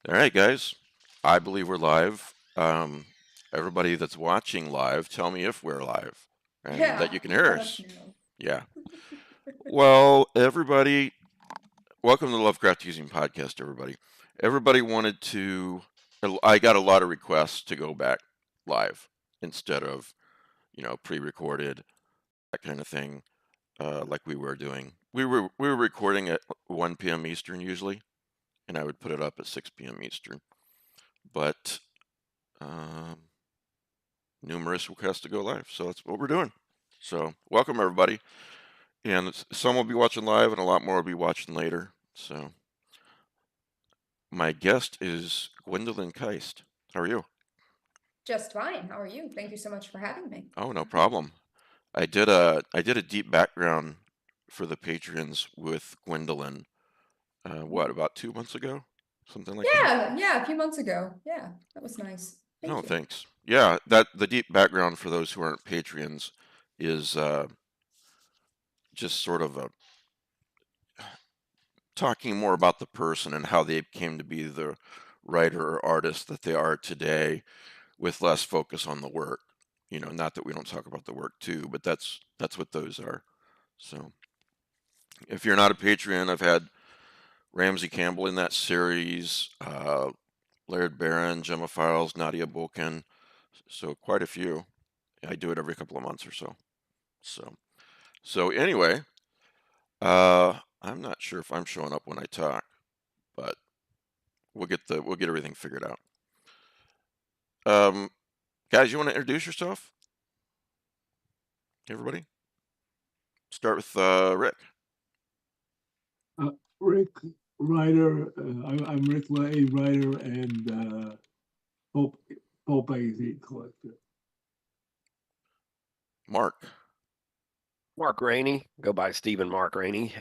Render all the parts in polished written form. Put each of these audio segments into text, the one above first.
All right, guys. I believe we're live. Everybody that's watching live, tell me if we're live and that Yeah, you can hear let us us. know. Yeah. Well, everybody, welcome to the Lovecraft Using Podcast, everybody. Everybody wanted to, I got a lot of requests to go back live instead of, pre-recorded, that kind of thing, like we were doing. We were recording at 1 p.m. Eastern usually, and I would put it up at 6 p.m. Eastern. But um, numerous requests to go live. So that's what we're doing. So welcome everybody. And some will be watching live and a lot more will be watching later. So my guest is Gwendolyn Kiste. How are you? Just fine. How are you? Thank you so much for having me. Oh, no problem. I did a deep background for the patrons with Gwendolyn. What, about 2 months ago? Something like that? Yeah, a few months ago. Yeah, that was nice. Oh, Thank you. thanks. Yeah, that the deep background for those who aren't patrons is just sort of a talking more about the person and how they came to be the writer or artist that they are today with less focus on the work. Not that we don't talk about the work too, but that's what those are. So if you're not a Patreon, I've had Ramsey Campbell in that series, Laird Barron, Gemma Files, Nadia Bulkin, so quite a few. I do it every couple of months or so. So anyway, I'm not sure if I'm showing up when I talk, but we'll get everything figured out. Guys, you want to introduce yourself? Everybody? Start with Rick. Rick, writer. I'm Rick Lay, writer and Pulp magazine collector. Mark. Mark Rainey, go by Stephen Mark Rainey,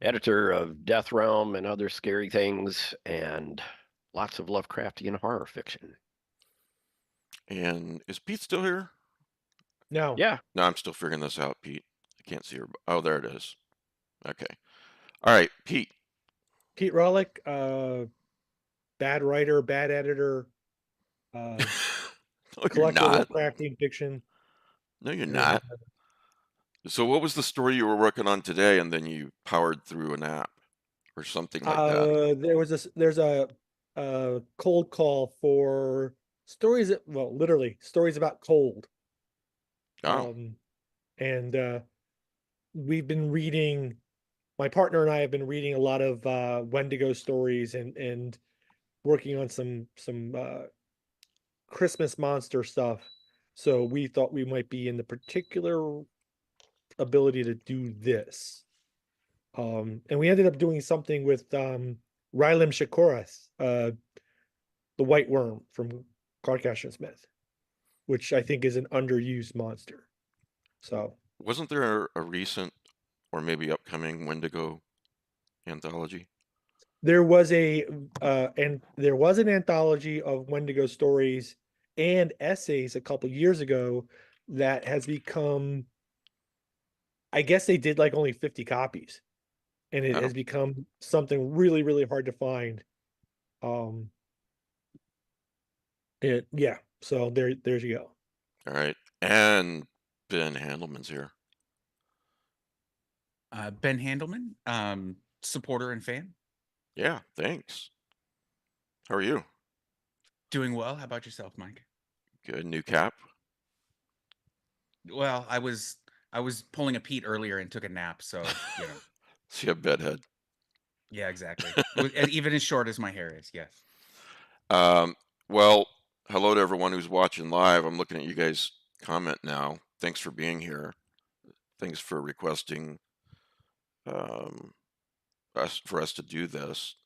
editor of Death Realm and Other Scary Things, and lots of Lovecraftian horror fiction. And is Pete still here? No. Yeah. No, I'm still figuring this out, Pete. I can't see her. Oh, there it is. Okay. All right, Pete. Pete Rollick, bad writer, bad editor, No, collector you're of not. Lovecraftian fiction. No, you're and, not. So what was the story you were working on today and then you powered through an app or something like that? There's a cold call for stories, literally stories about cold. Oh, And we've been reading, my partner and I have been reading a lot of Wendigo stories and working on some Christmas monster stuff. So we thought we might be in the particular ability to do this. And we ended up doing something with Rylam Shakuras, the white worm from Carcass and Smith, which I think is an underused monster. So wasn't there a recent or maybe upcoming Wendigo anthology? there was there was an anthology of Wendigo stories and essays a couple years ago that has become, I guess they did like only 50 copies, and it Oh, has become something really, really hard to find. Um, yeah. So there's you go. all right. And Ben Handelman's here. Ben Handelman, supporter and fan. Yeah, thanks. How are you? Doing well. How about yourself, Mike? Good. New cap? Well, I was pulling a Pete earlier and took a nap, so See a bedhead. Yeah, exactly. Even as short as my hair is, yes. Well, hello to everyone who's watching live. I'm looking at you guys comment now. Thanks for being here. Thanks for requesting for us to do this.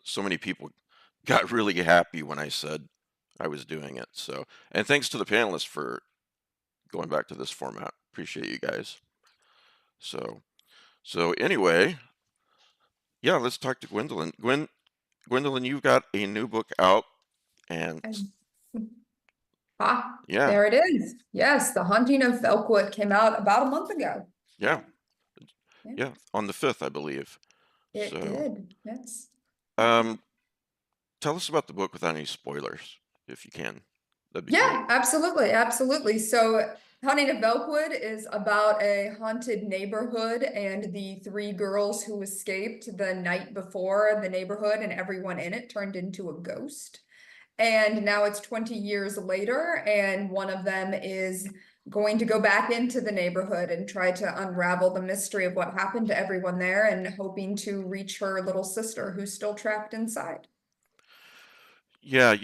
So many people got really happy when I said I was doing it. So, and thanks to the panelists for going back to this format. Appreciate you guys. So anyway, yeah, let's talk to Gwendolyn. Gwendolyn, you've got a new book out, and yeah, There it is. Yes, The Haunting of VELKWOOD came out about a month ago. yeah, on the 5th, I believe. It So, did, yes. Um, tell us about the book without any spoilers, if you can. That'd be Yeah, great. absolutely, absolutely. So Haunting of Velkwood is about a haunted neighborhood and the three girls who escaped the night before the neighborhood and everyone in it turned into a ghost. And now it's 20 years later, and one of them is going to go back into the neighborhood and try to unravel the mystery of what happened to everyone there and hoping to reach her little sister who's still trapped inside. Yeah,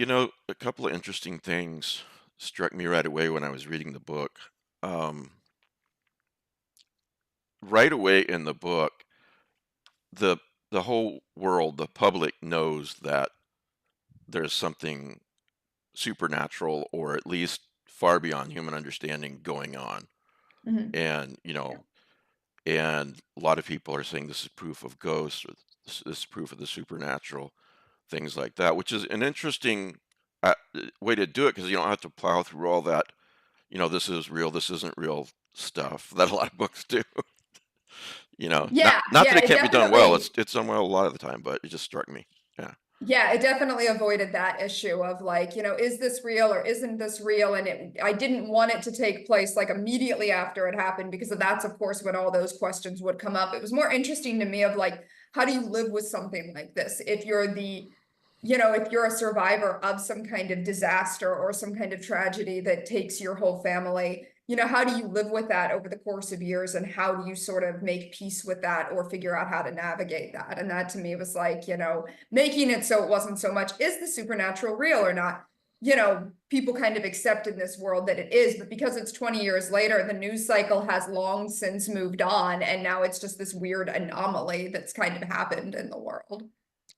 a couple of interesting things struck me right away when I was reading the book. Um, right away in the book, the the whole world, the public knows that there's something supernatural or at least far beyond human understanding going on. Mhm. And, and a lot of people are saying this is proof of ghosts or this is proof of the supernatural, things like that, which is an interesting way to do it because you don't have to plow through all that, this is real, this isn't real stuff that a lot of books do. Not Yeah, not yeah, that it it can't be done well. definitely It's done well a lot of the time, but it just struck me. Yeah. Yeah, it definitely avoided that issue of like, is this real or isn't this real? And I didn't want it to take place like immediately after it happened because that's of course when all those questions would come up. It was more interesting to me of like, how do you live with something like this? If you're if you're a survivor of some kind of disaster or some kind of tragedy that takes your whole family, how do you live with that over the course of years and how do you sort of make peace with that or figure out how to navigate that? And that to me was like, making it so it wasn't so much, is the supernatural real or not? People kind of accept in this world that it is, but because it's 20 years later, the news cycle has long since moved on. And now it's just this weird anomaly that's kind of happened in the world.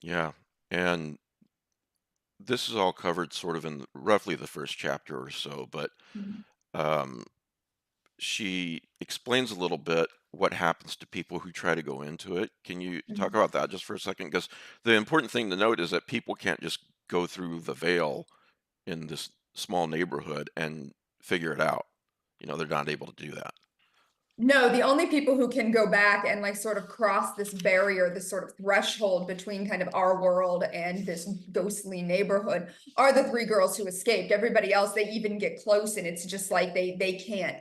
Yeah. And this is all covered sort of in roughly the first chapter or so, but um, she explains a little bit what happens to people who try to go into it. Can you talk about that just for a second? Because the important thing to note is that people can't just go through the veil in this small neighborhood and figure it out. They're not able to do that. No, the only people who can go back and like sort of cross this barrier, this sort of threshold between kind of our world and this ghostly neighborhood are the three girls who escaped. Everybody else, they even get close and it's just like they can't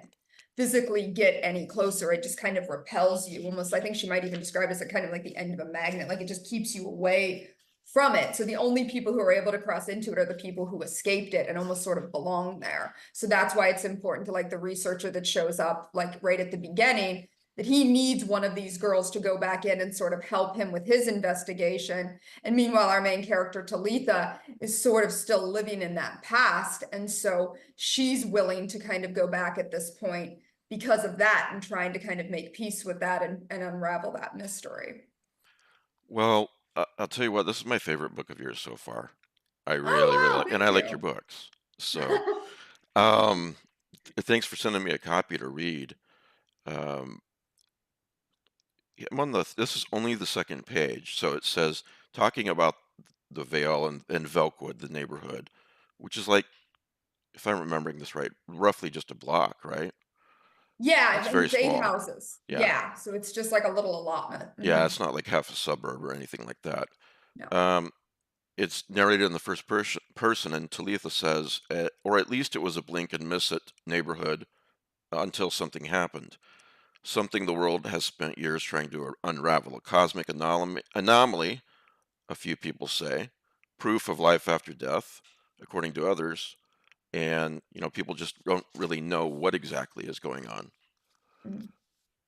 physically get any closer. It just kind of repels you almost. I think she might even describe it as a kind of like the end of a magnet, like it just keeps you away from it. So the only people who are able to cross into it are the people who escaped it and almost sort of belong there. So that's why it's important to like the researcher that shows up like right at the beginning, that he needs one of these girls to go back in and sort of help him with his investigation. And meanwhile, our main character, Talitha, is sort of still living in that past. And so she's willing to kind of go back at this point because of that and trying to kind of make peace with that and unravel that mystery. Well, I'll tell you what, this is my favorite book of yours so far. I really, Oh, really wow, like, and thank I like your you. books. So, um, thanks for sending me a copy to read. Um, yeah, this is only the second page, so it says talking about the Vale and Velkwood, the neighborhood, which is like, if I'm remembering this right, roughly just a block, right? Yeah, It's and very it's 8 small. houses. Yeah. Yeah, so it's just like a little allotment. Yeah, it's not like half a suburb or anything like that. No. It's narrated in the first person, and Talitha says, or at least it was a blink and miss it neighborhood until something happened. Something the world has spent years trying to unravel. A cosmic anomaly, a few people say, proof of life after death, according to others, and people just don't really know what exactly is going on.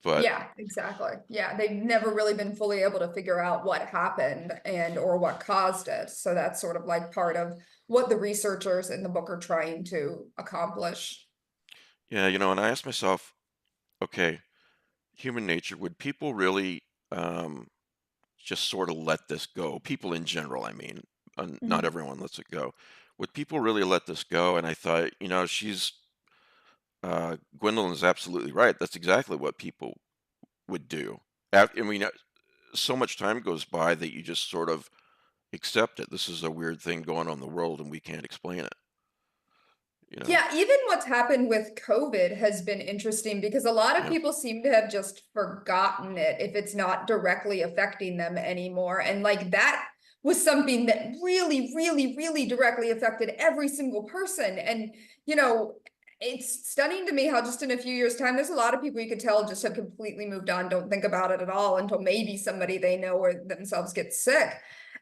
But Yeah, exactly. Yeah, they've never really been fully able to figure out what happened and or what caused it. So that's sort of like part of what the researchers in the book are trying to accomplish. yeah, and I asked myself, okay, human nature, would people really just sort of let this go? People in general, I mean, not everyone lets it go. Would people really let this go? And I thought, Gwendolyn is absolutely right. That's exactly what people would do. I mean, so much time goes by that you just sort of accept it. This is a weird thing going on in the world and we can't explain it. Yeah, even what's happened with COVID has been interesting because a lot of Yeah. people seem to have just forgotten it if it's not directly affecting them anymore. And like that was something that really, really, really directly affected every single person. And, you know, it's stunning to me how just in a few years' time, there's a lot of people you could tell just have completely moved on, don't think about it at all until maybe somebody they know or themselves gets sick.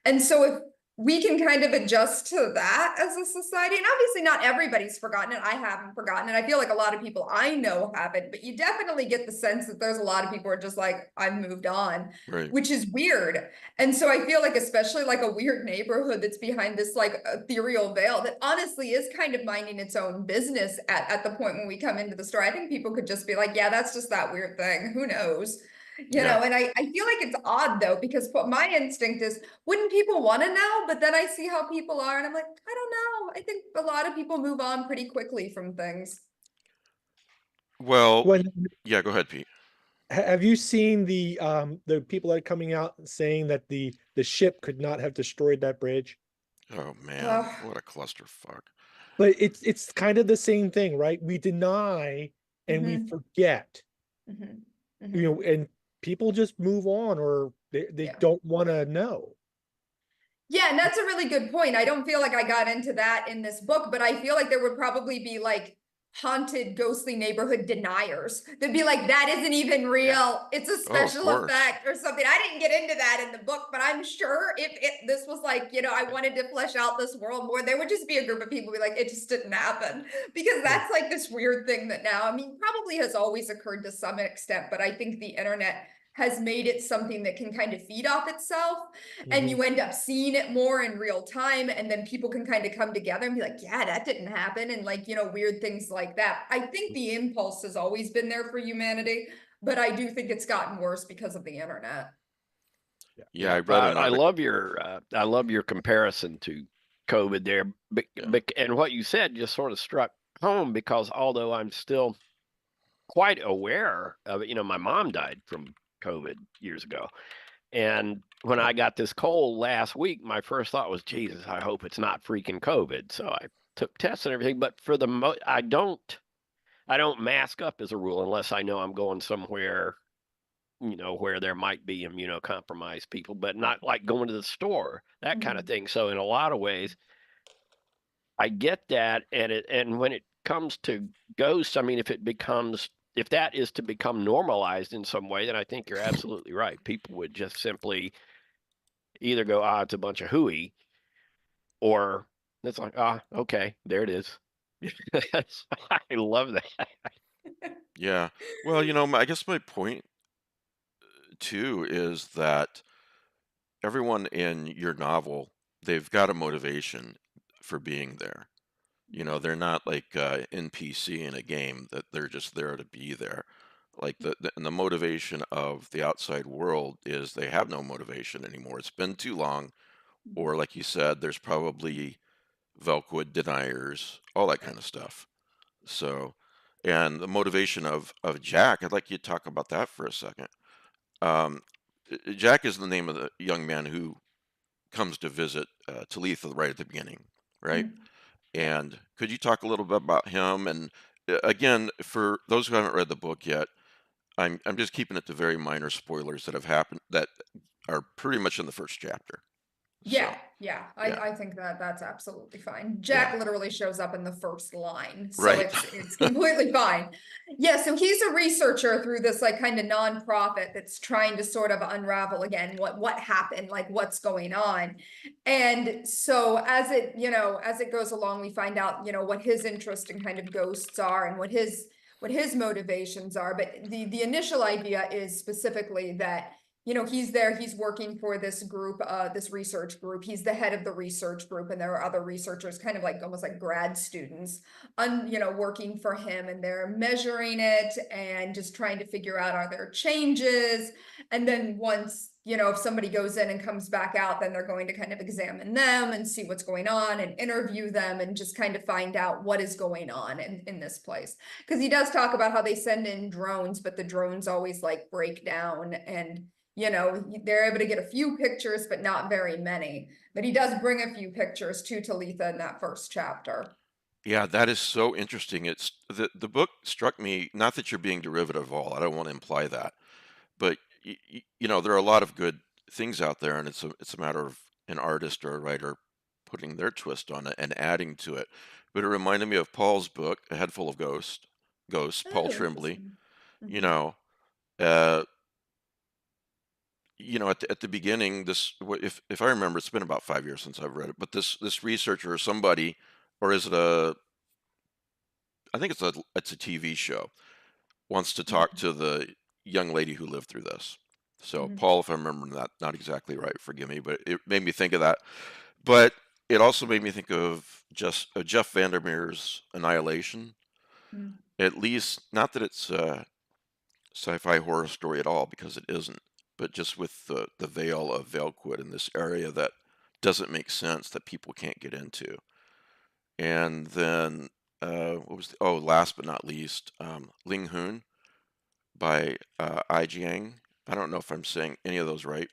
And so if we can kind of adjust to that as a society, and obviously not everybody's forgotten it. I haven't forgotten it. I feel like a lot of people I know haven't, but you definitely get the sense that there's a lot of people who are just like, I've moved on, Right. which is weird. And so I feel like, especially like a weird neighborhood that's behind this like ethereal veil that honestly is kind of minding its own business at the point when we come into the store. I think people could just be like, yeah, that's just that weird thing. Who knows? You Yeah. know, and I feel like it's odd though, because what my instinct is, wouldn't people want to know? But then I see how people are and I'm like, I don't know. I think a lot of people move on pretty quickly from things. Well, When yeah, go ahead, Pete. have you seen the people that are coming out and saying that the ship could not have destroyed that bridge? Oh man, Ugh. what a clusterfuck. But it's kind of the same thing, right? We deny and we Mhm. forget, Mhm. you Mhm. know, and people just move on or they Yeah. don't want to know. Yeah, and that's a really good point. I don't feel like I got into that in this book, but I feel like there would probably be like haunted, ghostly neighborhood deniers. They'd be like, that isn't even real. It's a Oh, of special course. effect or something. I didn't get into that in the book, but I'm sure if this was like, you know, I wanted to flesh out this world more, there would just be a group of people be like, it just didn't happen. Because that's like this weird thing that now, I mean, probably has always occurred to some extent, but I think the internet has made it something that can kind of feed off itself, and you end up seeing it more in real time, and then people can kind of come together and be like, yeah, that didn't happen, and like, you know, weird things like that. I think the impulse has always been there for humanity, but I do think it's gotten worse because of the internet. Yeah, I read an I article. love your comparison to COVID there, Yeah. and what you said just sort of struck home because although I'm still quite aware of it, you know, my mom died from COVID years ago, and when I got this cold last week, my first thought was, Jesus, I hope it's not freaking COVID. So I took tests and everything, but for the I don't mask up as a rule unless I know I'm going somewhere, you know, where there might be immunocompromised people, but not like going to the store, that kind of thing. So in a lot of ways, I get that, and when it comes to ghosts, I mean, if that is to become normalized in some way, then I think you're absolutely right. People would just simply either go, ah, it's a bunch of hooey, or it's like, ah, okay, there it is. I love that. Yeah. Well, I guess my point too is that everyone in your novel, they've got a motivation for being there. They're not like NPC in a game that they're just there to be there. Like and the motivation of the outside world is they have no motivation anymore. It's been too long, or like you said, there's probably VELKWOOD deniers, all that kind of stuff. So, and the motivation of Jack, I'd like you to talk about that for a second. Um, Jack is the name of the young man who comes to visit Talitha right at the beginning, right? Mhm. And could you talk a little bit about him? And again, for those who haven't read the book yet, I'm just keeping it to very minor spoilers that have happened that are pretty much in the first chapter. Yeah, So, yeah, yeah, I think that that's absolutely fine. yeah, Jack literally shows up in the first line, so right, it's completely fine. Yeah, so he's a researcher through this like kind of nonprofit that's trying to sort of unravel again what happened, like what's going on. And so as it, you know, as it goes along, we find out, you know, what his interest in kind of ghosts are and what his motivations are. But the initial idea is specifically that, you know, he's there, he's working for this group, this research group. He's the head of the research group, and there are other researchers, kind of like almost like grad students, you know, working for him, and they're measuring it and just trying to figure out, are there changes? And then once, you know, if somebody goes in and comes back out, then they're going to kind of examine them and see what's going on and interview them and just kind of find out what is going on in this place. Because he does talk about how they send in drones, but the drones always like break down, and you know, they're able to get a few pictures, but not very many. But he does bring a few pictures to Talitha in that first chapter. yeah. That is so interesting. It's the book struck me. Not that you're being derivative at all. I don't want to imply that, but there are a lot of good things out there, and it's a matter of an artist or a writer putting their twist on it and adding to it. But it reminded me of Paul's book, A Head Full of Ghosts, Paul Oh, Trimbley. interesting. You Mhm. know, at the beginning, if I remember, it's been about 5 years since I've read it, but this researcher or somebody, or is it I think it's a TV show, wants to talk to the young lady who lived through this. So Mhm. Paul, if I'm remembering that not exactly right, forgive me, but it made me think of that. But it also made me think of just Jeff Vandermeer's Annihilation. Mm. At least, not that it's a sci-fi horror story at all, because it isn't, but just with the veil of VELKWOOD in this area that doesn't make sense, that people can't get into. And then last but not least, Ling Hoon by I Jiang. I don't know if I'm saying any of those right,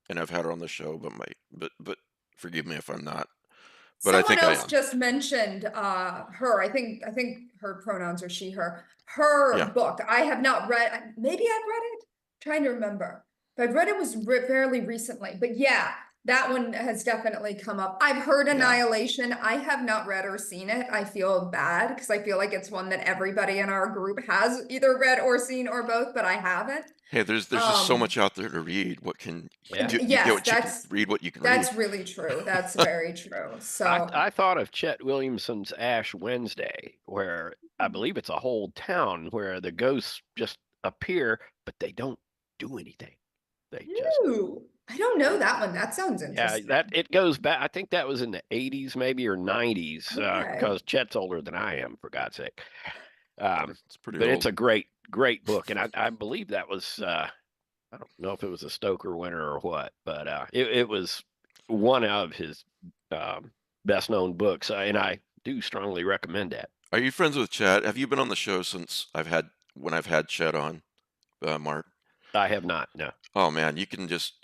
and I've had her on the show, but forgive me if I'm not. But I Someone think I else am. just mentioned her. I think her pronouns are she, her. Her Yeah. book. I have not read, maybe I've read it. Trying to remember. But I've read it was fairly recently. But yeah, that one has definitely come up. I've heard Yeah. Annihilation. I have not read or seen it. I feel bad because I feel like it's one that everybody in our group has either read or seen or both, but I haven't. Hey, there's just so much out there to read. What can Yeah. you Yes, get? What you can read, what you can read. that's really true. That's very true. So I thought of Chet Williamson's Ash Wednesday, where I believe it's a whole town where the ghosts just appear, but they don't do anything. They just Ooh, I don't know that one. That sounds yeah, interesting. that it goes back. I think that was in the 80s, maybe, or 90s, Okay. because Chet's older than I am, for God's sake. It's pretty But old. it's a great book, and I believe that was I don't know if it was a Stoker winner or what, but it was one of his best known books, and I do strongly recommend that. Are you friends with Chad? Have you been on the show since when I've had Chad on, Mark? I have not. No. Oh man, we can just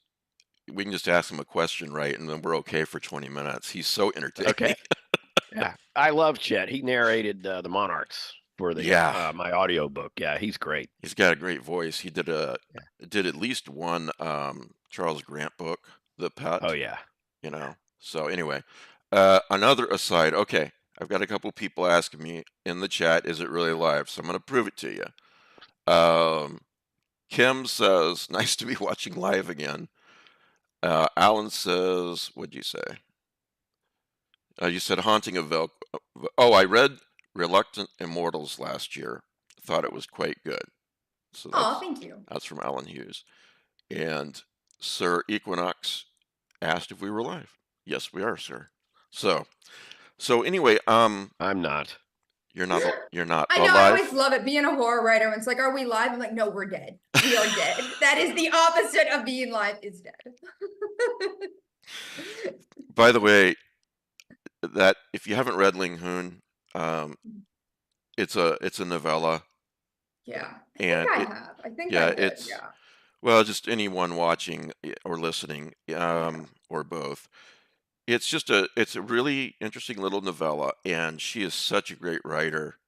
ask him a question, right, and then we're okay for 20 minutes. He's so entertaining. Okay. Yeah, I love Chet. He narrated the Monarchs for the Yeah. my audio book. Yeah, he's great. He's got a great voice. He did Yeah. did at least one Charles Grant book, The Pet. Oh yeah. So anyway, another aside. Okay, I've got a couple people asking me in the chat, is it really live? So I'm going to prove it to you. Kim says, nice to be watching live again. Alan says, what'd you say? You said Haunting of Velk. Oh, I read Reluctant Immortals last year. Thought it was quite good. So Oh, thank you. that's from Alan Hughes. And Sir Equinox asked if we were live. Yes, we are, sir. So anyway, I'm not. you're not I know, I always alive. love it being a horror writer. It's like, are we live? I'm like, no, we're dead. We are dead. That is the opposite of being live is dead. By the way, that if you haven't read Ling Hoon, it's a novella. Yeah, And I have. I think yeah, I did. it's Yeah. well, just anyone watching or listening, or both. It's a really interesting little novella, and she is such a great writer.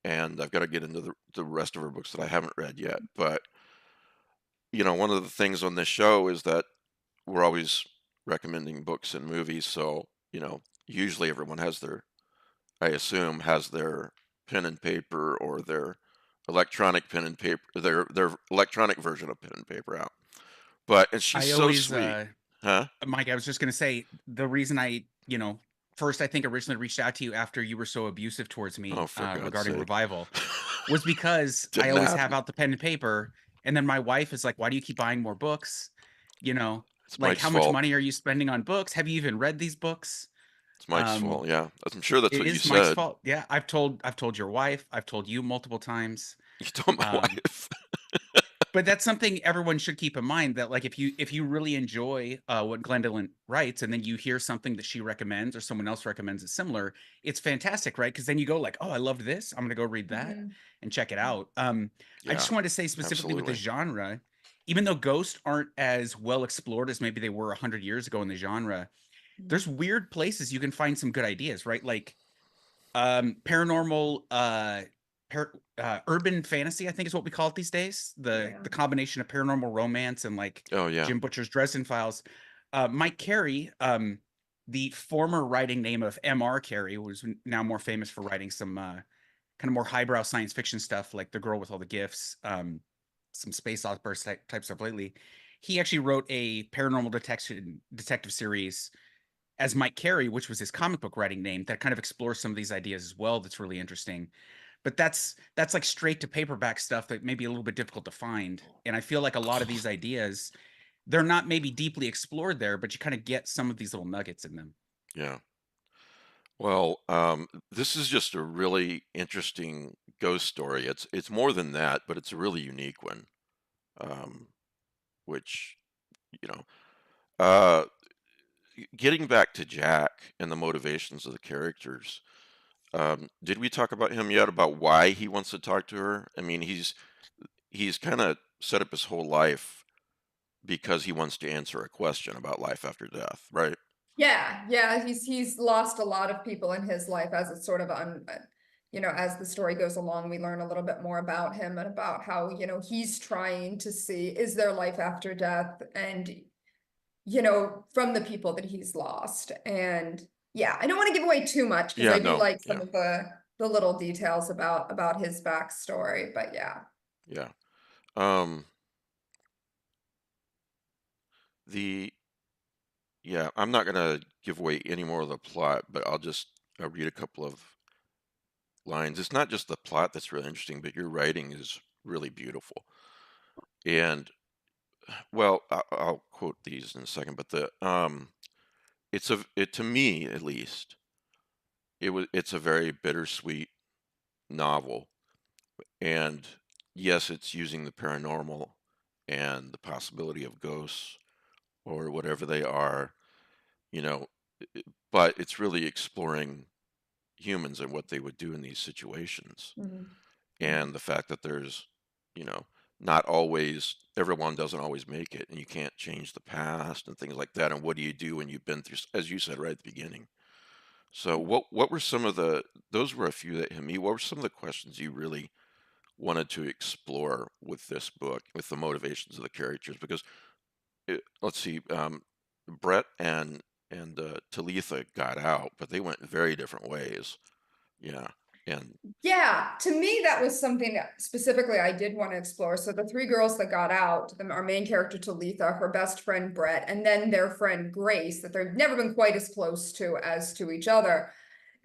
And I've got to get into the rest of her books that I haven't read yet. But one of the things on this show is that we're always recommending books and movies. So usually everyone I assume, has their pen and paper or their electronic pen and paper, their electronic version of pen and paper out. And she's I so always, sweet, huh? Mike, I was just gonna say the reason first I think originally reached out to you after you were so abusive towards me Oh, for God's regarding sake. Revival was because I Didn't always happen. have out the pen and paper, and then my wife is like, "Why do you keep buying more books? It's Like Mike's how much fault. money are you spending on books? Have you even read these books?" It's Mike's fault. Yeah, I'm sure that's It what you is Mike's said. fault. Yeah, I've told your wife, I've told you multiple times. You told my Um, wife. But that's something everyone should keep in mind, that like if you really enjoy what Gwendolyn writes, and then you hear something that she recommends or someone else recommends that's similar, it's fantastic, right? Because then you go like, oh, I loved this, I'm gonna go read that Mhm. and check it out. I Yeah, just wanted to say specifically with the absolutely. genre, even though ghosts aren't as well explored as maybe they were 100 years ago in the genre, there's weird places you can find some good ideas, right? Like paranormal urban fantasy, I think is what we call it these days. The Yeah. combination of paranormal romance and like Oh yeah. Jim Butcher's Dresden Files. Mike Carey, the former writing name of M.R. Carey, was now more famous for writing some kind of more highbrow science fiction stuff, like The Girl with All the Gifts, some space opera type stuff lately. He actually wrote a paranormal detective series as Mike Carey, which was his comic book writing name, that kind of explores some of these ideas as well. That's really interesting. But that's like straight to paperback stuff that may be a little bit difficult to find. And I feel like a lot of these ideas, they're not maybe deeply explored there, but you kind of get some of these little nuggets in them. Yeah. Well, this is just a really interesting ghost story. It's more than that, but it's a really unique one. Which, you know, uh, getting back to Jack and the motivations of the characters, did we talk about him yet? About why he wants to talk to her? I mean, he's kind of set up his whole life because he wants to answer a question about life after death, right? Yeah, he's lost a lot of people in his life as it's sort of as the story goes along, we learn a little bit more about him and about how, he's trying to see, is there life after death? And, from the people that he's lost. And yeah, I don't want to give away too much because Yeah, I do no, like some yeah, of the little details about his backstory, but yeah. yeah. Um, the Yeah, I'm not gonna give away any more of the plot, but I'll just read a couple of lines. It's not just the plot that's really interesting, but your writing is really beautiful. And well, I'll quote these in a second, but it to me at least, it's a very bittersweet novel. And yes, it's using the paranormal and the possibility of ghosts or whatever they are, you know, but it's really exploring humans and what they would do in these situations. Mhm. And the fact that there's, you know, not always, everyone doesn't always make it, and you can't change the past and things like that. And what do you do when you've been through, as you said right at the beginning? So what were some of those were a few that hit me. What were some of the questions you really wanted to explore with this book, with the motivations of the characters? Because let's see, Brett and Talitha got out, but they went very different ways. Yeah, and Yeah, to me, that was something that specifically I did want to explore. So the three girls that got out, our main character Talitha, her best friend Brett, and then their friend Grace, that they've never been quite as close to as to each other.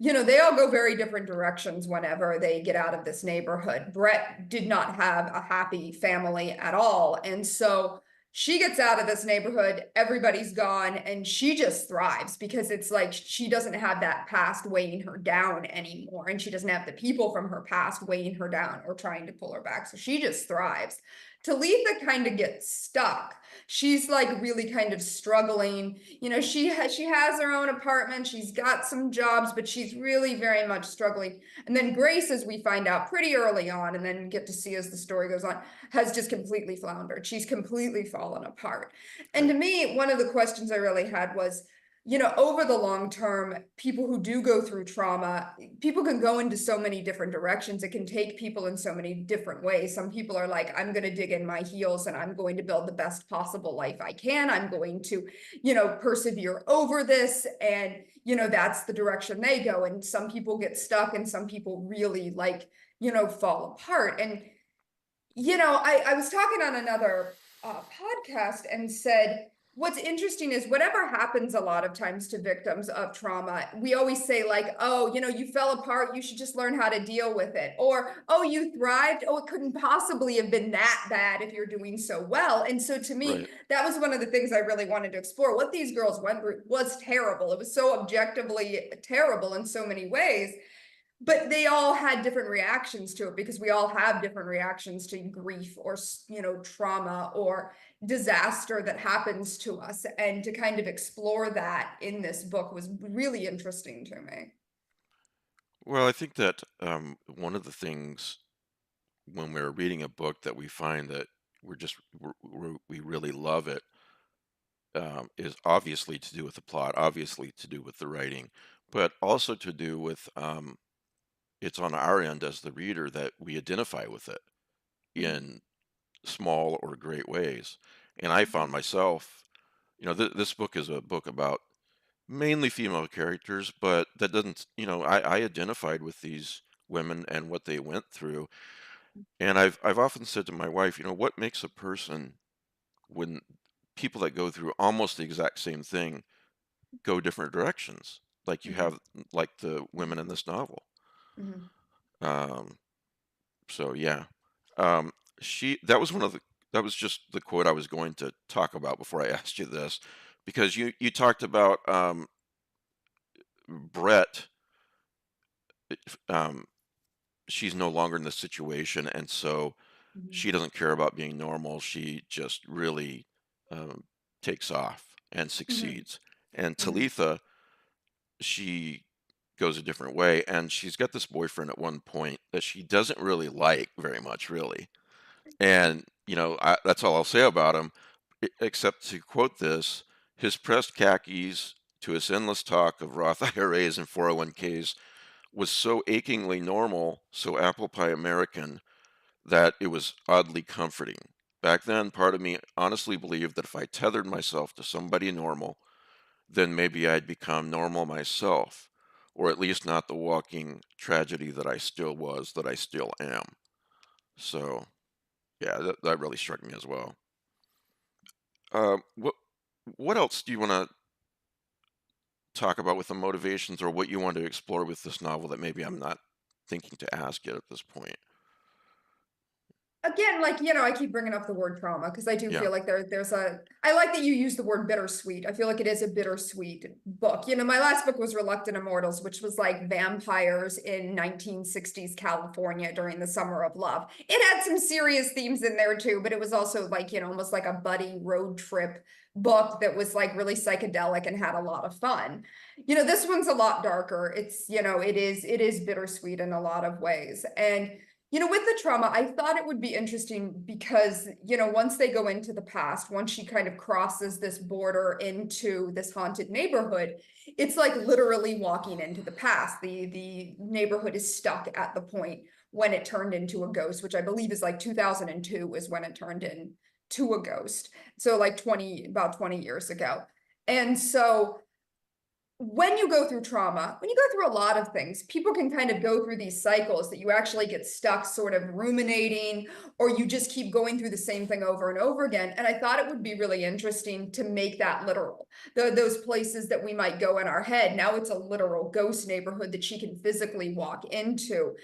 They all go very different directions whenever they get out of this neighborhood. Brett did not have a happy family at all. And so she gets out of this neighborhood, everybody's gone, and she just thrives because it's like she doesn't have that past weighing her down anymore. And she doesn't have the people from her past weighing her down or trying to pull her back. So she just thrives. Talitha kind of gets stuck. She's like really kind of struggling. She has her own apartment. She's got some jobs, but she's really very much struggling. And then Grace, as we find out pretty early on, and then get to see as the story goes on, has just completely floundered. She's completely fallen apart. And to me, one of the questions I really had was, over the long term, people who do go through trauma, people can go into so many different directions. It can take people in so many different ways. Some people are like, I'm going to dig in my heels and I'm going to build the best possible life I can. I'm going to, persevere over this. And, that's the direction they go. And some people get stuck and some people really fall apart. And, I was talking on another podcast and said, what's interesting is whatever happens a lot of times to victims of trauma, we always say like, oh, you fell apart, you should just learn how to deal with it. Or, oh, you thrived. Oh, it couldn't possibly have been that bad if you're doing so well. And so to me, right. that was one of the things I really wanted to explore. What these girls went through was terrible. It was so objectively terrible in so many ways. But they all had different reactions to it because we all have different reactions to grief or, trauma or disaster that happens to us. And to kind of explore that in this book was really interesting to me. Well, I think that one of the things when we're reading a book that we find that we really love it is obviously to do with the plot, obviously to do with the writing, but also to do with it's on our end as the reader that we identify with it in small or great ways. And I found myself this book is a book about mainly female characters, but that doesn't, I identified with these women and what they went through. And I've often said to my wife, what makes a person when people that go through almost the exact same thing go different directions, like you Mhm. have, like the women in this novel. Mhm. Um, so yeah, um, that was just the quote I was going to talk about before I asked you this, because you talked about Brett. Um, she's no longer in this situation, and so Mhm. she doesn't care about being normal. She just really um, takes off and Mhm. succeeds. And Mhm. Talitha, she goes a different way, and she's got this boyfriend at one point that she doesn't really like very much, really. And that's all I'll say about him, except to quote this: his pressed khakis to his endless talk of Roth IRAs and 401ks was so achingly normal, so apple pie American, that it was oddly comforting. Back then, part of me honestly believed that if I tethered myself to somebody normal, then maybe I'd become normal myself, or at least not the walking tragedy that I still was, that I still am. So, yeah, that really struck me as well. What else do you want to talk about with the motivations, or what you want to explore with this novel that maybe I'm not thinking to ask yet at this point? Again, like, I keep bringing up the word trauma because I do Yeah. feel like I like that you use the word bittersweet. I feel like it is a bittersweet book. My last book was Reluctant Immortals, which was like vampires in 1960s California during the summer of love. It had some serious themes in there too, but it was also like, almost like a buddy road trip book that was like really psychedelic and had a lot of fun. This one's a lot darker. It is bittersweet in a lot of ways. And with the trauma, I thought it would be interesting because, once they go into the past, once she kind of crosses this border into this haunted neighborhood, it's like literally walking into the past. The neighborhood is stuck at the point when it turned into a ghost, which I believe is like 2002 is when it turned into a ghost. So like about 20 years ago. And so when you go through trauma, when you go through a lot of things, people can kind of go through these cycles that you actually get stuck sort of ruminating, or you just keep going through the same thing over and over again. And I thought it would be really interesting to make that literal. Those places that we might go in our head, now it's a literal ghost neighborhood that she can physically walk into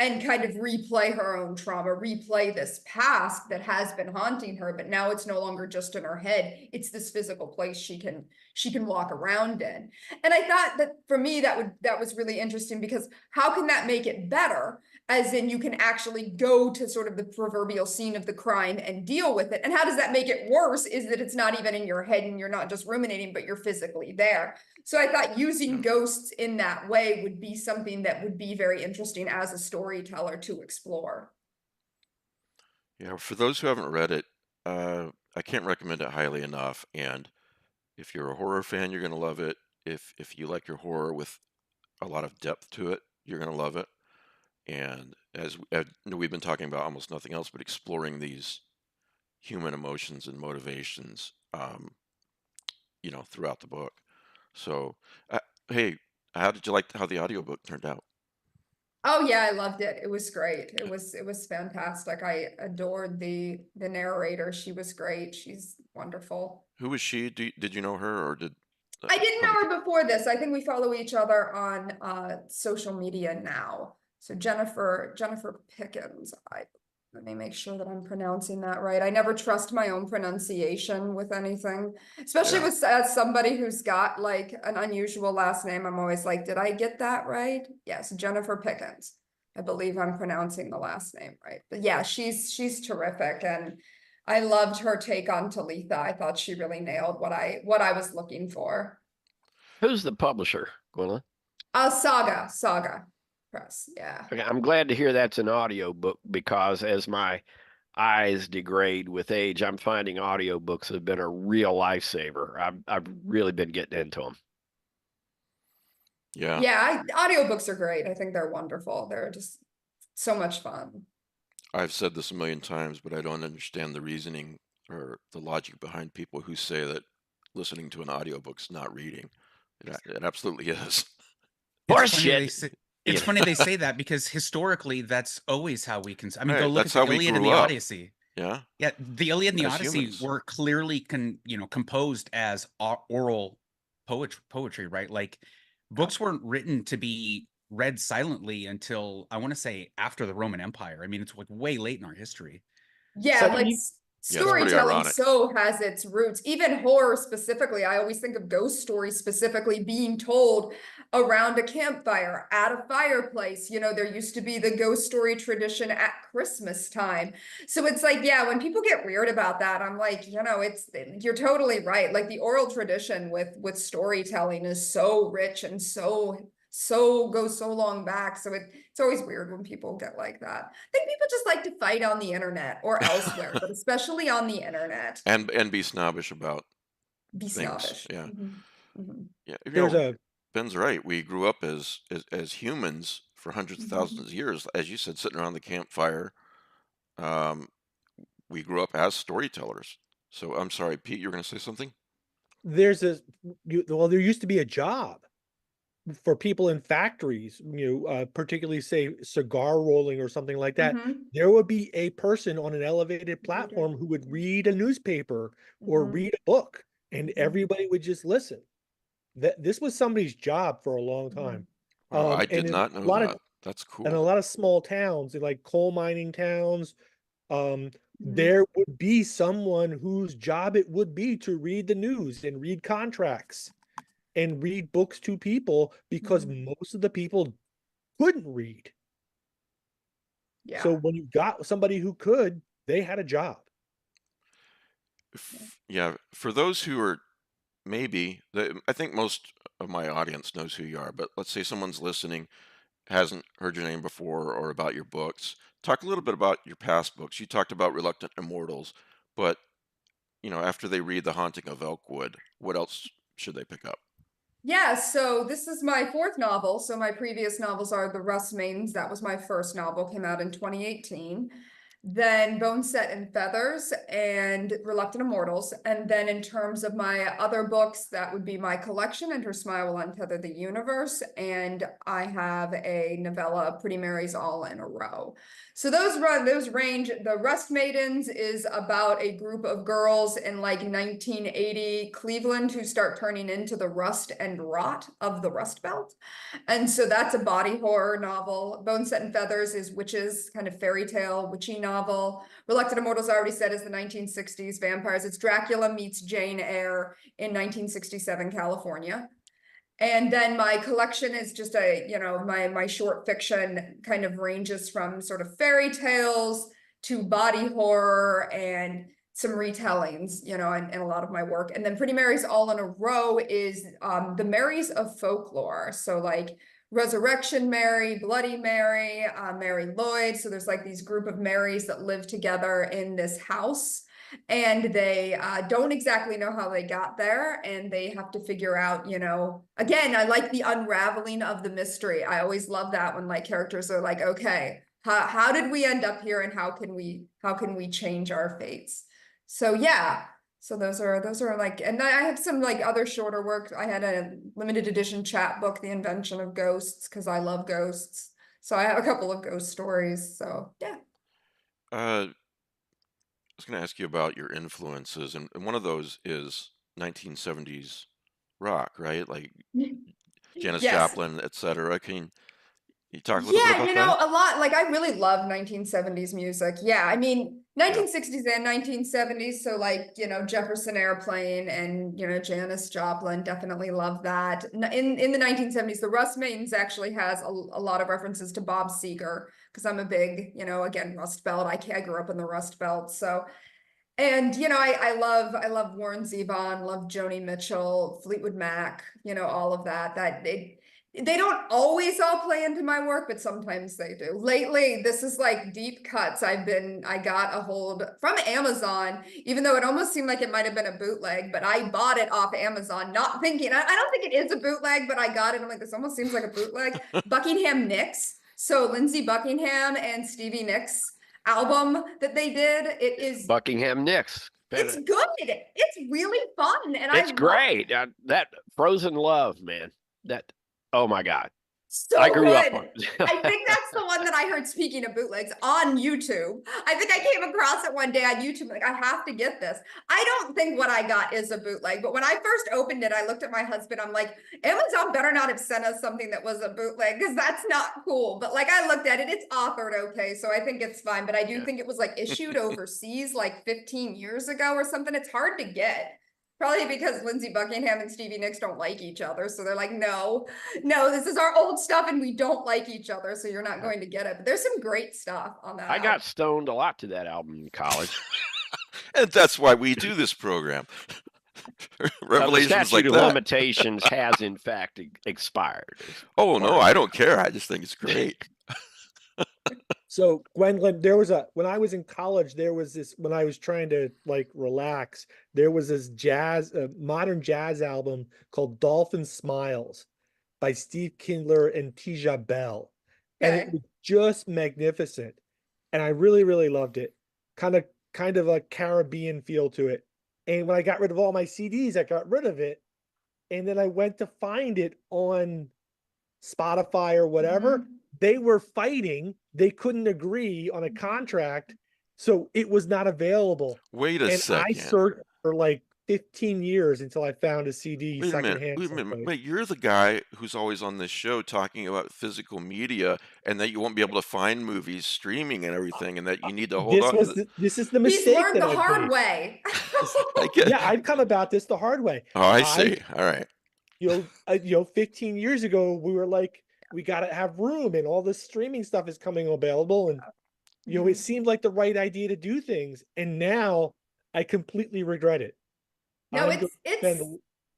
and kind of replay her own trauma, replay this past that has been haunting her, but now it's no longer just in her head. It's this physical place she can walk around in. And I thought that for me, that was really interesting because how can that make it better? As in, you can actually go to sort of the proverbial scene of the crime and deal with it. And how does that make it worse? Is that it's not even in your head and you're not just ruminating, but you're physically there. So I thought using ghosts in that way would be something that would be very interesting as a storyteller to explore. Yeah, for those who haven't read it, I can't recommend it highly enough. And if you're a horror fan, you're gonna love it. If you like your horror with a lot of depth to it, you're gonna love it. And as we've been talking about almost nothing else but exploring these human emotions and motivations, throughout the book. So, hey, how did you like how the audiobook turned out? Oh yeah, I loved it. It was great. It was fantastic. I adored the narrator. She was great. She's wonderful. Who was she? Did you know her, or did I didn't from know her before this. I think we follow each other on social media now. So Jennifer Pickens. Let me make sure that I'm pronouncing that right. I never trust my own pronunciation with anything, especially yeah, with as somebody who's got like an unusual last name. I'm always like, did I get that right? Yes, Jennifer Pickens. I believe I'm pronouncing the last name right. But yeah, she's terrific, and I loved her take on Talitha. I thought she really nailed what I was looking for. Who's the publisher, Gwendolyn? Saga Press. Yeah. Okay, I'm glad to hear that's an audio book because as my eyes degrade with age, I'm finding audiobooks have been a real lifesaver. I've really been getting into them. yeah. Yeah, audiobooks are great. I think they're wonderful. They're just so much fun. I've said this a million times, but I don't understand the reasoning or the logic behind people who say that listening to an audiobook's not reading. It absolutely is. Horse It's funny they shit. say, You it's know. funny they say that because historically that's always how we can. I mean, go Right, look that's at how the we Iliad and grew the up. Odyssey. Yeah. Yeah, the Iliad and the As Odyssey humans. were clearly composed as oral poetry, right? Like books weren't written to be read silently until I want to say after the Roman Empire. I mean, it's like way late in our history. Yeah, So like you- Yeah, it's pretty storytelling ironic. so has its roots. Even horror specifically, I always think of ghost stories specifically being told around a campfire, at a fireplace. You know, there used to be the ghost story tradition at Christmas time. So it's like, yeah, when people get weird about that, I'm like, you know, you're totally right. Like the oral tradition with storytelling is so rich and so goes so long back. So it's always weird when people get like that. I think people just like to fight on the internet or elsewhere, but especially on the internet. And be snobbish about Be things. snobbish. Yeah. Mhm. Yeah. You There's know, a Ben's right. We grew up as humans for hundreds of thousands of years, as you said, sitting around the campfire. We grew up as storytellers. So I'm sorry, Pete, you were going to say something? there's a well, there used to be a job for people in factories, particularly say cigar rolling or something like that. Mhm. There would be a person on an elevated platform who would read a newspaper or Mhm. read a book, and Mhm. everybody would just listen. This was somebody's job for a long time. Oh, I And did in not a know lot of that. That's in a cool. lot of small towns, like coal mining towns, Mhm. there would be someone whose job it would be to read the news and read contracts and read books to people, because most of the people couldn't read. So Yeah. when you got somebody who could, they had a job. Yeah, for those who are I think most of my audience knows who you are, but let's say someone's listening, hasn't heard your name before or about your books. Talk a little bit about your past books. You talked about Reluctant Immortals, but after they read The Haunting of Elkwood, what else should they pick up? Yeah, so this is my fourth novel. So my previous novels are The Rust Maidens. That was my first novel, came out in 2018. Then Bone Set and Feathers and Reluctant Immortals. And then in terms of my other books, that would be my collection, And Her Smile Will Untether the Universe. And I have a novella, Pretty Mary's All in a Row. So those range. The Rust Maidens is about a group of girls in like 1980 Cleveland who start turning into the rust and rot of the Rust Belt. And so that's a body horror novel. Bone Set and Feathers is witches, kind of fairy tale, witchy novel. Reluctant Immortals, I already said, is the 1960s vampires. It's Dracula meets Jane Eyre in 1967 California. And then my collection is just my short fiction kind of ranges from sort of fairy tales to body horror and some retellings, and a lot of my work. And then Pretty Mary's All in a Row is the Marys of folklore. So like Resurrection Mary, Bloody Mary, Mary Lloyd. So there's like these group of Marys that live together in this house. And they don't exactly know how they got there, and they have to figure out, again, I like the unraveling of the mystery. I always love that when like characters are like, okay, how did we end up here, and how can we change our fates? So yeah, so those are like, and I have some like other shorter work. I had a limited edition chapbook, The Invention of Ghosts, because I love ghosts. So I have a couple of ghost stories. So yeah. I was going to ask you about your influences, and one of those is 1970s rock, right? Like Janis Yes. Joplin, etc. Can you talk a little bit Yeah, about that? a lot. Like I really love 1970s music. Yeah, I mean 1960s and 1970s. So like, Jefferson Airplane and Janis Joplin, definitely love that. In the 1970s, the Rust Maidens actually has a lot of references to Bob Seger, because I'm a big, again, Rust Belt. I grew up in the Rust Belt. So, and I love Warren Zevon, love Joni Mitchell, Fleetwood Mac, all of that. They don't always all play into my work, but sometimes they do. Lately, this is like deep cuts. I got a hold from Amazon, even though it almost seemed like it might have been a bootleg, but I bought it off Amazon, not thinking, I don't think it is a bootleg, but I got it. I'm like, this almost seems like a bootleg. Buckingham Nicks. So Lindsey Buckingham and Stevie Nicks album that they did. It is Buckingham Nicks. It's good. It's really fun, and It's I love great. That Frozen Love, man. That, oh my God. so I grew up good. on it. I think that's the one that I heard, speaking of bootlegs, on YouTube. I think I came across it one day on YouTube, like, I have to get this. I don't think what I got is a bootleg, but when I first opened it, I looked at my husband, I'm like, Amazon better not have sent us something that was a bootleg, because that's not cool. But like, I looked at it, it's authored okay, so I think it's fine. But I do think it was like issued overseas like 15 years ago or something. It's hard to get. Probably because Lindsey Buckingham and Stevie Nicks don't like each other. So they're like, no, this is our old stuff and we don't like each other. So you're not going to get it. But there's some great stuff on that I album. got stoned a lot to that album in college. And that's why we do this program. The Revelations statute like of that. limitations has in fact expired. Oh no, I don't care. I just think it's great. So Gwendolyn, when I was in college, there was this, when I was trying to like relax, there was this modern jazz album called Dolphin Smiles by Steve Kindler and Tisha Bell. And it Okay. was just magnificent. And I really, really loved it. Kind of a Caribbean feel to it. And when I got rid of all my CDs, I got rid of it. And then I went to find it on Spotify or whatever. Mhm. They were fighting. They couldn't agree on a contract. So it was not available. Wait a And I second. searched for like 15 years until I found a CD Wait a minute. secondhand. Wait a minute. someplace. Wait, you're the guy who's always on this show talking about physical media and that you won't be able to find movies streaming and everything, and that you need to hold on. This is the He's mistake learned that the I've hard made. way. I get. Yeah, I've come about this the hard way. Oh, I see. All right. 15 years ago, we were like, we got to have room, and all this streaming stuff is coming available. And, it seemed like the right idea to do things. And now I completely regret it. No, I'm going to spend it's lots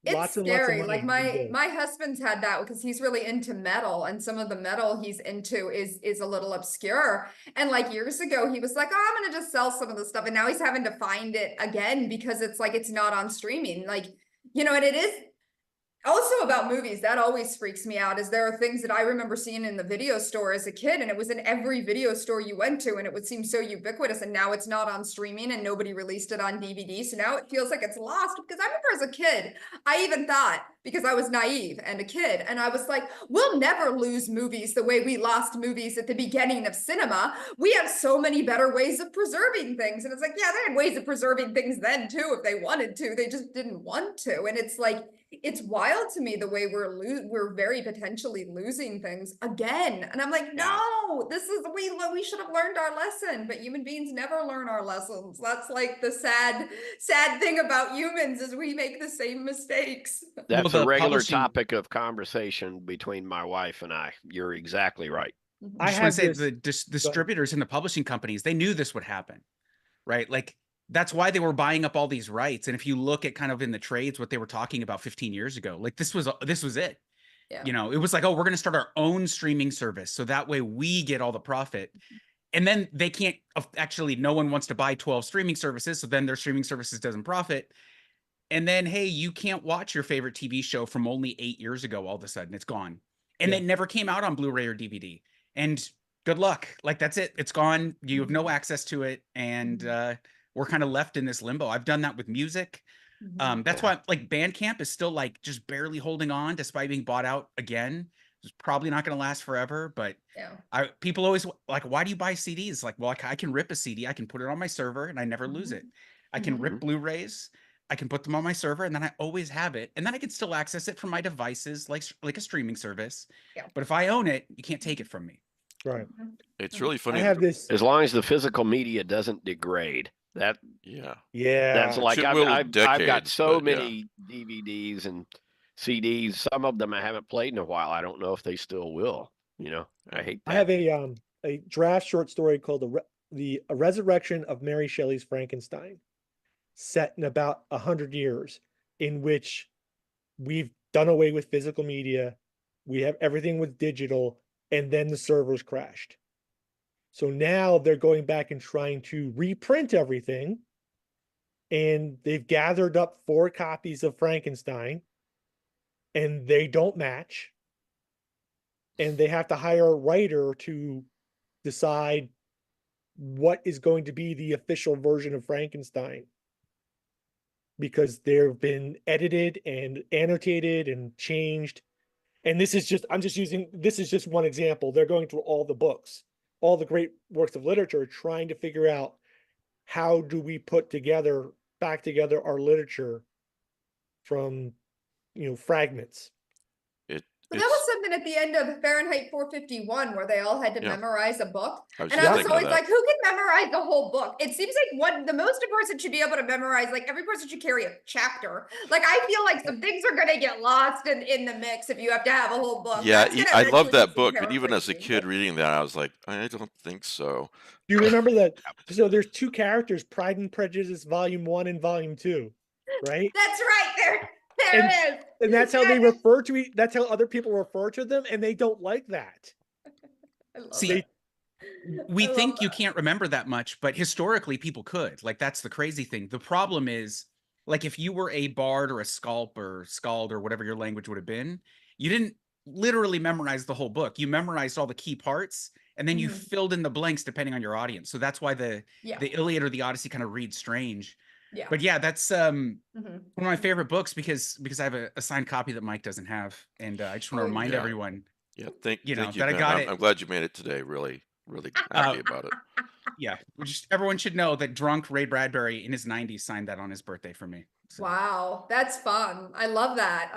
and lots of scary. money Like on my this. my husband's had that because he's really into metal, and some of the metal he's into is a little obscure. And like years ago, he was like, "Oh, I'm gonna just sell some of the stuff," and now he's having to find it again because it's like it's not on streaming. Like, and it is also about movies. That always freaks me out, is there are things that I remember seeing in the video store as a kid, and it was in every video store you went to, and it would seem so ubiquitous, and now it's not on streaming and nobody released it on DVD. So now it feels like it's lost. Because I remember as a kid, I even thought, because I was naive and a kid, and I was like, we'll never lose movies the way we lost movies at the beginning of cinema. We have so many better ways of preserving things. And it's like, yeah, they had ways of preserving things then too if they wanted to. They just didn't want to. And it's like, it's wild to me the way we're very potentially losing things again. And I'm like, no, we should have learned our lesson, but human beings never learn our lessons. That's like the sad thing about humans, is we make the same mistakes. That's Well, a the regular publishing- topic of conversation between my wife and I. You're exactly right. I just want to say the Go ahead. distributors and the publishing companies, they knew this would happen, right? Like, that's why they were buying up all these rights. And if you look at kind of in the trades, what they were talking about 15 years ago, like this was it. Yeah. It was like, oh, we're going to start our own streaming service. So that way we get all the profit. And then they can't actually, no one wants to buy 12 streaming services. So then their streaming services doesn't profit. And then, hey, you can't watch your favorite TV show from only 8 years ago. All of a sudden it's gone. And it never came out on Blu-ray or DVD. And good luck. Like, that's it. It's gone. You have no access to it. And, we're kind of left in this limbo. I've done that with music. That's why like Bandcamp is still like just barely holding on despite being bought out again. It's probably not going to last forever, but people always like, why do you buy CDs? Like, well, I can rip a CD, I can put it on my server and I never lose it. I can rip Blu-rays, I can put them on my server, and then I always have it. And then I can still access it from my devices, like a streaming service. But if I own it, you can't take it from me. Right. It's really funny. I have this. As long as the physical media doesn't degrade. Yeah. That's like It I've will got decades, so but yeah. many DVDs and CDs. Some of them I haven't played in a while. I don't know if they still will. I hate that. I have a draft short story called the Resurrection of Mary Shelley's Frankenstein, set in about 100 years, in which we've done away with physical media. We have everything with digital, and then the servers crashed. So now they're going back and trying to reprint everything. And they've gathered up 4 copies of Frankenstein, and they don't match. And they have to hire a writer to decide what is going to be the official version of Frankenstein. because they've been edited and annotated and changed. And this is just one example. They're going through all the books, all the great works of literature, trying to figure out how do we put back together our literature from, fragments. But that was something at the end of Fahrenheit 451 where they all had to Yeah. memorize a book. I was And just I was thinking of always that. like, who can memorize the whole book? It seems like the most a person should be able to memorize, like every person should carry a chapter. Like I feel like some things are gonna get lost in the mix if you have to have a whole book. Yeah, That's gonna I love eventually that be some book, but even as a paraphrasing, kid but- reading that, I was like, I don't think so. Do you remember that? So there's two characters, Pride and Prejudice, Volume 1 and Volume 2, right? That's right, there And- is. And that's how they Yes. refer to that's how other people refer to them, and they don't like that. I love See, it. we I love think you that. can't remember that much, but historically people could. Like that's the crazy thing. The problem is, like if you were a bard or a scald or whatever your language would have been, you didn't literally memorize the whole book. You memorized all the key parts, and then you Mhm. filled in the blanks depending on your audience. So that's why the Yeah, Iliad or the Odyssey kind of read strange. yeah. But yeah, that's Mhm. one of my favorite books because I have a signed copy that Mike doesn't have, and I just want to Oh, remind yeah. everyone. Yeah, thank You know, you, that I Ben. got I'm, it. I'm glad you made it today. Really, really happy about it. Yeah, everyone should know that drunk Ray Bradbury in his 90s signed that on his birthday for me. So. Wow, that's fun. I love that.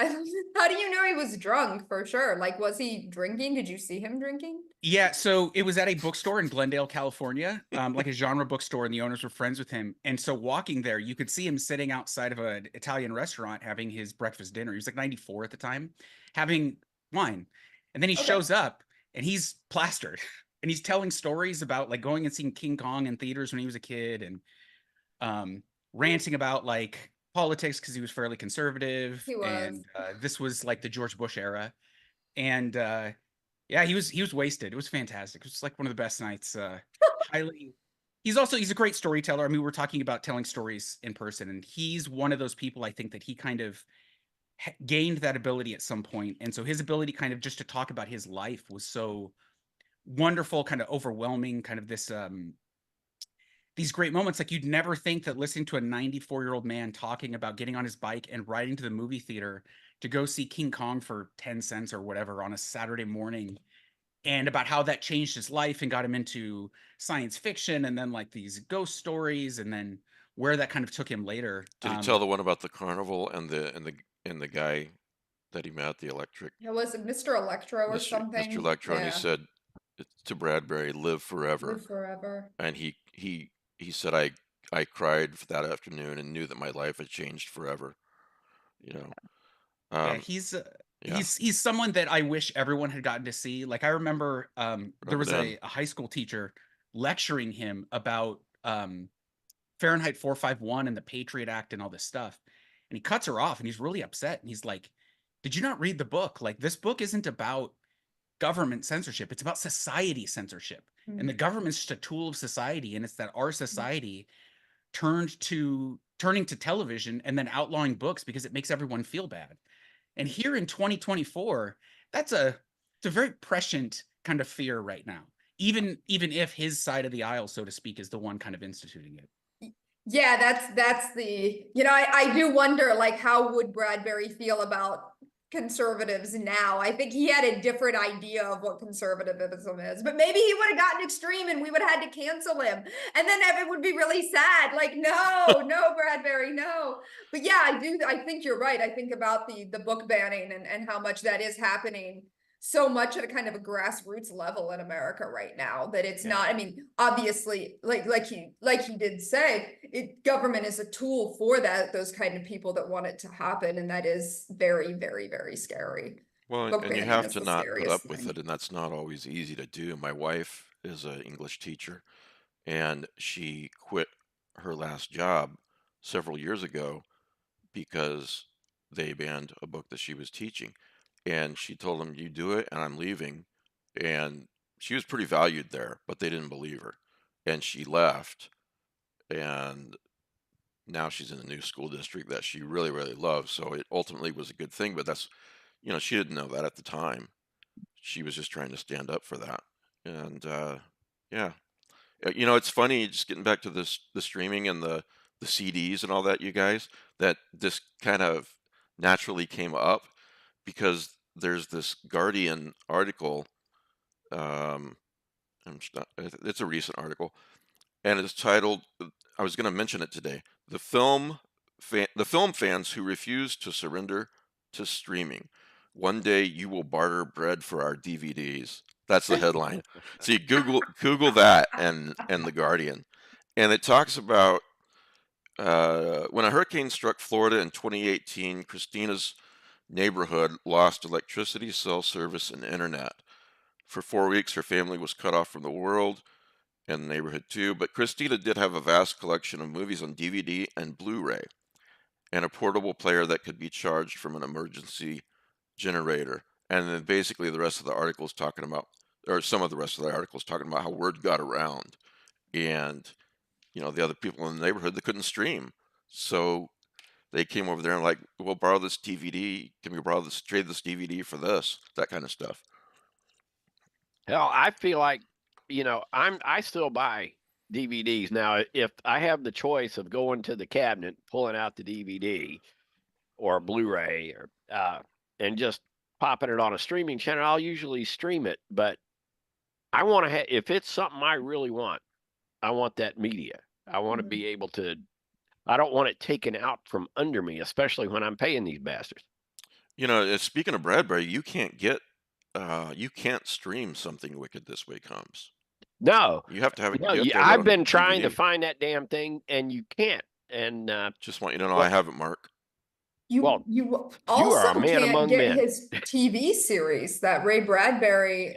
How do you know he was drunk for sure? Like, was he drinking? Did you see him drinking? Yeah, so it was at a bookstore in Glendale, California, like a genre bookstore, and the owners were friends with him. And so walking there, you could see him sitting outside of an Italian restaurant having his breakfast dinner. He was like 94 at the time, having wine. And then he Okay. shows up and he's plastered and he's telling stories about like going and seeing King Kong in theaters when he was a kid and ranting about like politics because he was fairly conservative. He was. And this was like the George Bush era. And yeah, he was wasted. It was fantastic. It was like one of the best nights. Highly. He's a great storyteller. I mean, we're talking about telling stories in person, and he's one of those people. I think that he kind of gained that ability at some point, and so his ability, kind of just to talk about his life, was so wonderful, kind of overwhelming. Kind of this these great moments. Like you'd never think that listening to a 94-year-old man talking about getting on his bike and riding to the movie theater to go see King Kong for 10 cents or whatever on a Saturday morning, and about how that changed his life and got him into science fiction and then like these ghost stories and then where that kind of took him later. Did he tell the one about the carnival and the guy that he met, the electric Yeah, was it Mr. Electro or something? Mr. Electro, and he Yeah. said to Bradbury, "Live forever." Live forever. And he said, I cried for that afternoon and knew that my life had changed forever. You know. Yeah, Yeah. he's someone that I wish everyone had gotten to see. Like I remember there was then. a high school teacher lecturing him about Fahrenheit 451 and the Patriot Act and all this stuff. And he cuts her off and he's really upset. And he's like, "Did you not read the book? Like this book isn't about government censorship. It's about society censorship. And the government's just a tool of society. And it's that our society turning to television and then outlawing books because it makes everyone feel bad." And here in 2024, it's a very prescient kind of fear right now, even if his side of the aisle, so to speak, is the one kind of instituting it. Yeah, that's the, I do wonder, like, how would Bradbury feel about conservatives now? I think he had a different idea of what conservatism is, but maybe he would have gotten extreme and we would have had to cancel him. And then it would be really sad. Like, no, Bradbury, no. But yeah, I think you're right. I think about the book banning and how much that is happening so much at a kind of a grassroots level in America right now that it's not, I mean, obviously, like he did say, government is a tool for those kind of people that want it to happen. And that is very, very, very scary. Well, Book and you banning have is to the not put scariest up with thing. it, and that's not always easy to do. My wife is an English teacher, and she quit her last job several years ago because they banned a book that she was teaching. And she told them, "You do it, and I'm leaving." And she was pretty valued there, but they didn't believe her. And she left, and now she's in a new school district that she really, really loves. So it ultimately was a good thing, but that's, she didn't know that at the time. She was just trying to stand up for that. And yeah, it's funny, just getting back to the streaming and the the CDs and all that, you guys, that this kind of naturally came up because there's this Guardian article. It's a recent article, and it's titled. I was going to mention it today. The film fans who refuse to surrender to streaming. One day you will barter bread for our DVDs. That's the headline. So you Google that and the Guardian, and it talks about when a hurricane struck Florida in 2018. Christina's neighborhood lost electricity, cell service, and internet. For 4 weeks, her family was cut off from the world and the neighborhood too. But Christina did have a vast collection of movies on DVD and Blu-ray, and a portable player that could be charged from an emergency generator. And then basically the rest of the article is talking about, or some of the rest of the article is talking about how word got around, and the other people in the neighborhood that couldn't stream, so they came over there and like, we'll borrow this DVD. Can we trade this DVD for this? That kind of stuff. Hell, I feel like, I still buy DVDs now. If I have the choice of going to the cabinet, pulling out the DVD or Blu-ray, or and just popping it on a streaming channel, I'll usually stream it. But I want to have, if it's something I really want, I want that media. I want to be able to. I don't want it taken out from under me, especially when I'm paying these bastards. Speaking of Bradbury, you can't stream Something Wicked This Way Comes. No, You have to have it. no, You have to have it I've on been trying to DVD. find that damn thing, and you can't. And Just want you to know, well- I have it, Mark. You Well, you are also a man can't among get men. his TV series that Ray Bradbury.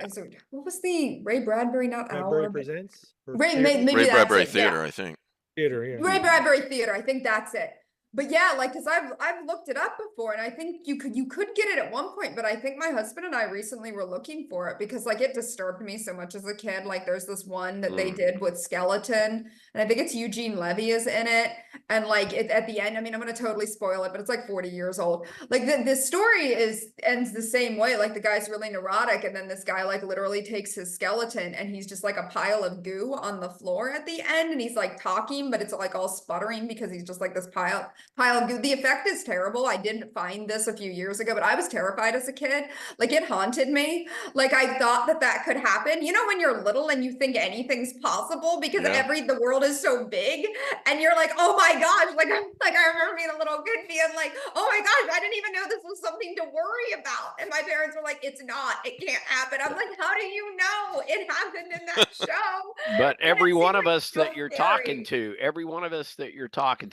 What was the Ray Bradbury? Not Bradbury Hour. but- Presents? Or Ray, Theater? maybe Ray that's Bradbury it, Theater, yeah. I think. Theater, yeah. Ray Bradbury Theater. I think that's it. But yeah, like, cause I've looked it up before, and I think you could get it at one point, but I think my husband and I recently were looking for it because like it disturbed me so much as a kid. Like there's this one that they did with Skeleton, and I think it's Eugene Levy is in it. And like at the end, I mean, I'm gonna totally spoil it, but it's like 40 years old. Like the story ends the same way. Like the guy's really neurotic, and then this guy like literally takes his skeleton and he's just like a pile of goo on the floor at the end, and he's like talking, but it's like all sputtering because he's just like this pile of goo. The effect is terrible. I didn't find this a few years ago, but I was terrified as a kid. Like it haunted me. Like I thought that could happen. When you're little and you think anything's possible because Yeah. the world is so big, and you're like, oh my gosh, like I remember being a little kid being like, oh my gosh, I didn't even know this was something to worry about. And my parents were like, it's not, it can't happen. I'm like, how do you know it happened in that show? But And it every one seemed of like us so that you're scary. talking to,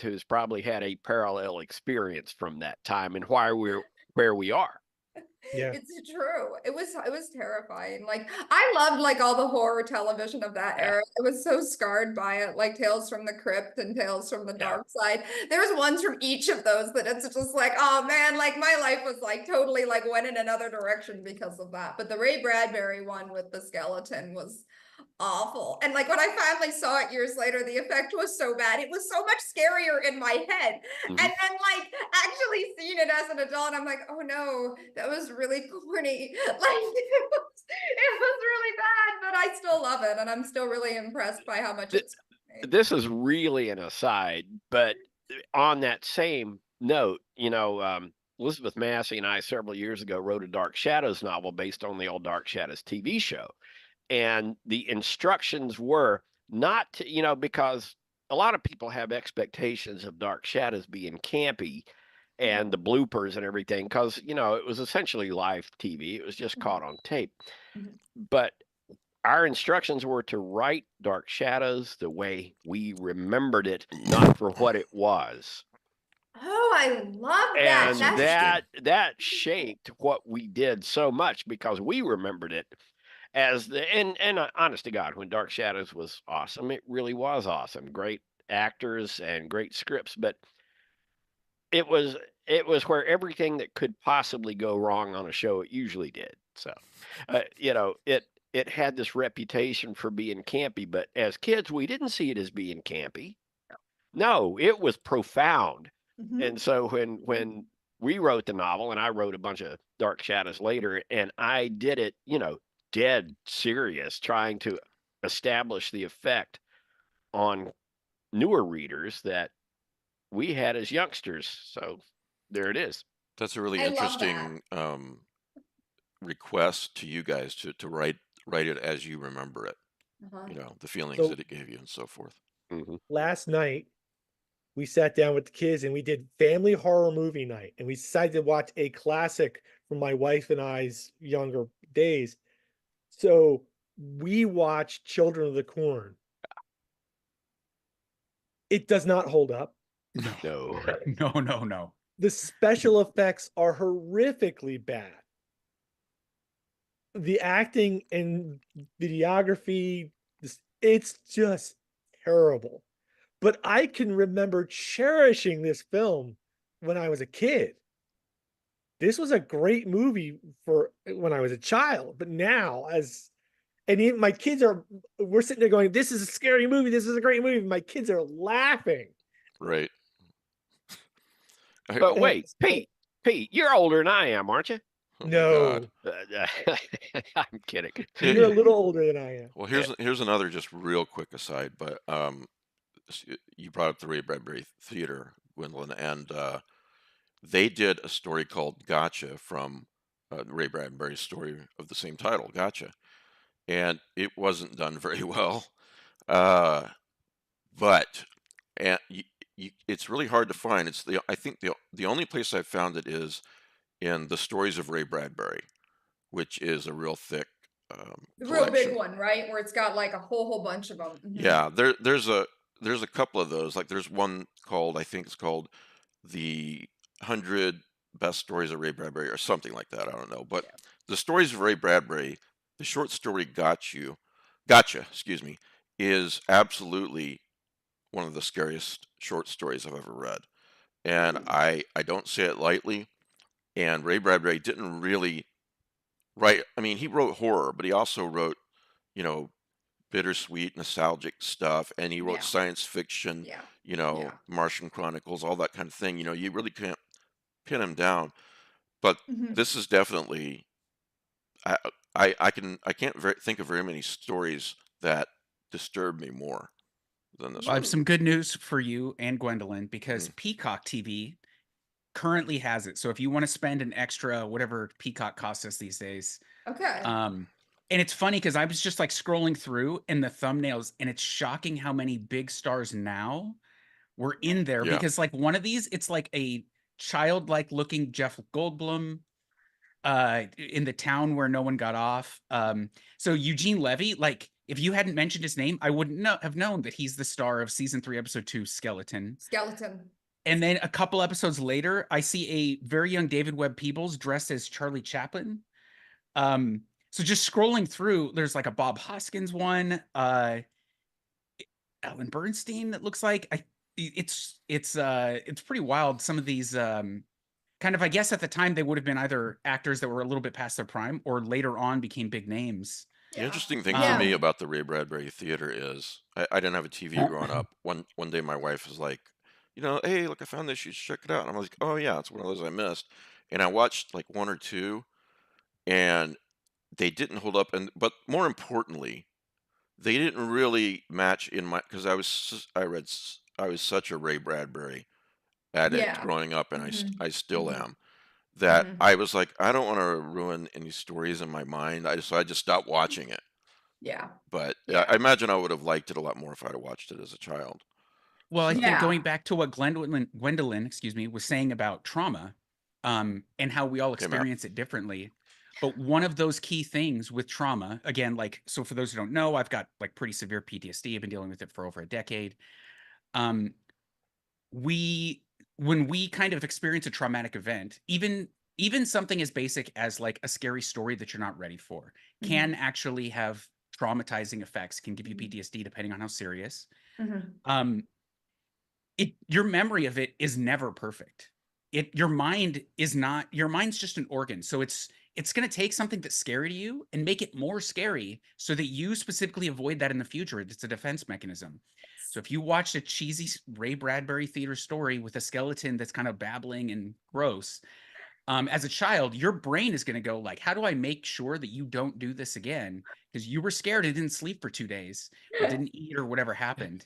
has probably had a parallel experience from that time and where we are. Yeah. It's true. It was terrifying. Like I loved like all the horror television of that era. I was so scarred by it, like Tales from the Crypt and Tales from the Dark Side. There's ones from each of those that it's just like, oh man, like my life was like totally like went in another direction because of that. But the Ray Bradbury one with the skeleton was awful. And like when I finally saw it years later, the effect was so bad. It was so much scarier in my head. Mhm. And then like actually seeing it as an adult, I'm like, oh no, that was really corny. Like it was really bad, but I still love it. And I'm still really impressed by how much it's made. This is really an aside, but on that same note, Elizabeth Massey and I several years ago wrote a Dark Shadows novel based on the old Dark Shadows TV show. And the instructions were not to, because a lot of people have expectations of Dark Shadows being campy and the bloopers and everything, because, it was essentially live TV. It was just caught on tape. But our instructions were to write Dark Shadows the way we remembered it, not for what it was. Oh, I love that. And That's that shaped what we did so much because we remembered it as and honest to God, when Dark Shadows was awesome, it really was awesome. Great actors and great scripts, but it was where everything that could possibly go wrong on a show, it usually did. So, it had this reputation for being campy, but as kids, we didn't see it as being campy. No, it was profound. And so when we wrote the novel, and I wrote a bunch of Dark Shadows later, and I did it, dead serious, trying to establish the effect on newer readers that we had as youngsters. So there it is. That's a really I love that. interesting request to you guys to write it as you remember it. Uh-huh. You know, the feelings So- that it gave you and so forth. Last night, we sat down with the kids and we did family horror movie night, and we decided to watch a classic from my wife and I's younger days. So we watched Children of the Corn. It does not hold up. No. No. The special effects are horrifically bad. The acting and videography, it's just terrible. But I can remember cherishing this film when I was a kid. This was a great movie for when I was a child, but now and even my kids we're sitting there going, this is a scary movie, this is a great movie. My kids are laughing. Right. But wait, Pete, you're older than I am, aren't you? Oh my No, God. I'm kidding. you're a little older than I am. Well, here's another just real quick aside, but you brought up the Ray Bradbury Theater, Gwendolyn, and they did a story called Gotcha from Ray Bradbury's story of the same title, Gotcha, and it wasn't done very well. But and it's really hard to find. I think the only place I've found it is in the Stories of Ray Bradbury, which is a real thick The real big collection. one, right? Where it's got like a whole bunch of them. Yeah, there's a couple of those. Like there's one called, I think it's called the 100 Best Stories of Ray Bradbury or something like that. I don't know. But Yeah. the Stories of Ray Bradbury, the short story Gotcha, excuse me, is absolutely one of the scariest short stories I've ever read. And I don't say it lightly. And Ray Bradbury didn't really write, I mean, he wrote horror, but he also wrote, you know, bittersweet, nostalgic stuff, and he wrote Yeah. science fiction, Yeah. you know, Yeah. Martian Chronicles, all that kind of thing. You know, you really can't pin him down. But Mhm. this is definitely, I can't think of very many stories that disturb me more than this I have one. some good news for you and Gwendolyn because Mhm. Peacock TV currently has it. So if you want to spend an extra whatever Peacock costs us these days, Okay. and it's funny because I was just like scrolling through in the thumbnails, and it's shocking how many big stars now were in there. Yeah. Because like one of these, it's like a childlike looking Jeff Goldblum in the town where no one got off. So Eugene Levy, like if you hadn't mentioned his name, I wouldn't have known that he's the star of season 3, episode 2, Skeleton. And then a couple episodes later, I see a very young David Webb Peebles dressed as Charlie Chaplin. So just scrolling through, there's like a Bob Hoskins one, Ellen Bernstein, that looks like. It's pretty wild. Some of these kind of, I guess at the time they would have been either actors that were a little bit past their prime or later on became big names. The interesting thing Yeah. for me about the Ray Bradbury Theater is I didn't have a TV growing up. One day my wife was like, you know, hey, look, I found this. You should check it out. And I'm like, oh yeah, it's one of those I missed. And I watched like one or two, and they didn't hold up. But more importantly, they didn't really match in my because I was such a Ray Bradbury addict Yeah. growing up, and Mhm. I still Mhm. am. That Mhm. I was like, I don't want to ruin any stories in my mind. So I just stopped watching it. Yeah. But Yeah. I imagine I would have liked it a lot more if I'd have watched it as a child. Well, I think Yeah. going back to what Gwendolyn, excuse me, was saying about trauma, and how we all Hey, Matt. experience it differently. But one of those key things with trauma, again, like, so for those who don't know, I've got like pretty severe PTSD. I've been dealing with it for over a decade. When we kind of experience a traumatic event, even something as basic as like a scary story that you're not ready for can actually have traumatizing effects, can give you PTSD depending on how serious. Mhm. Your memory of it is never perfect. Your mind's just an organ. So it's going to take something that's scary to you and make it more scary so that you specifically avoid that in the future. It's a defense mechanism. So if you watched a cheesy Ray Bradbury theater story with a skeleton that's kind of babbling and gross, as a child, your brain is going to go like, how do I make sure that you don't do this again? Because you were scared and didn't sleep for 2 days or didn't eat or whatever happened.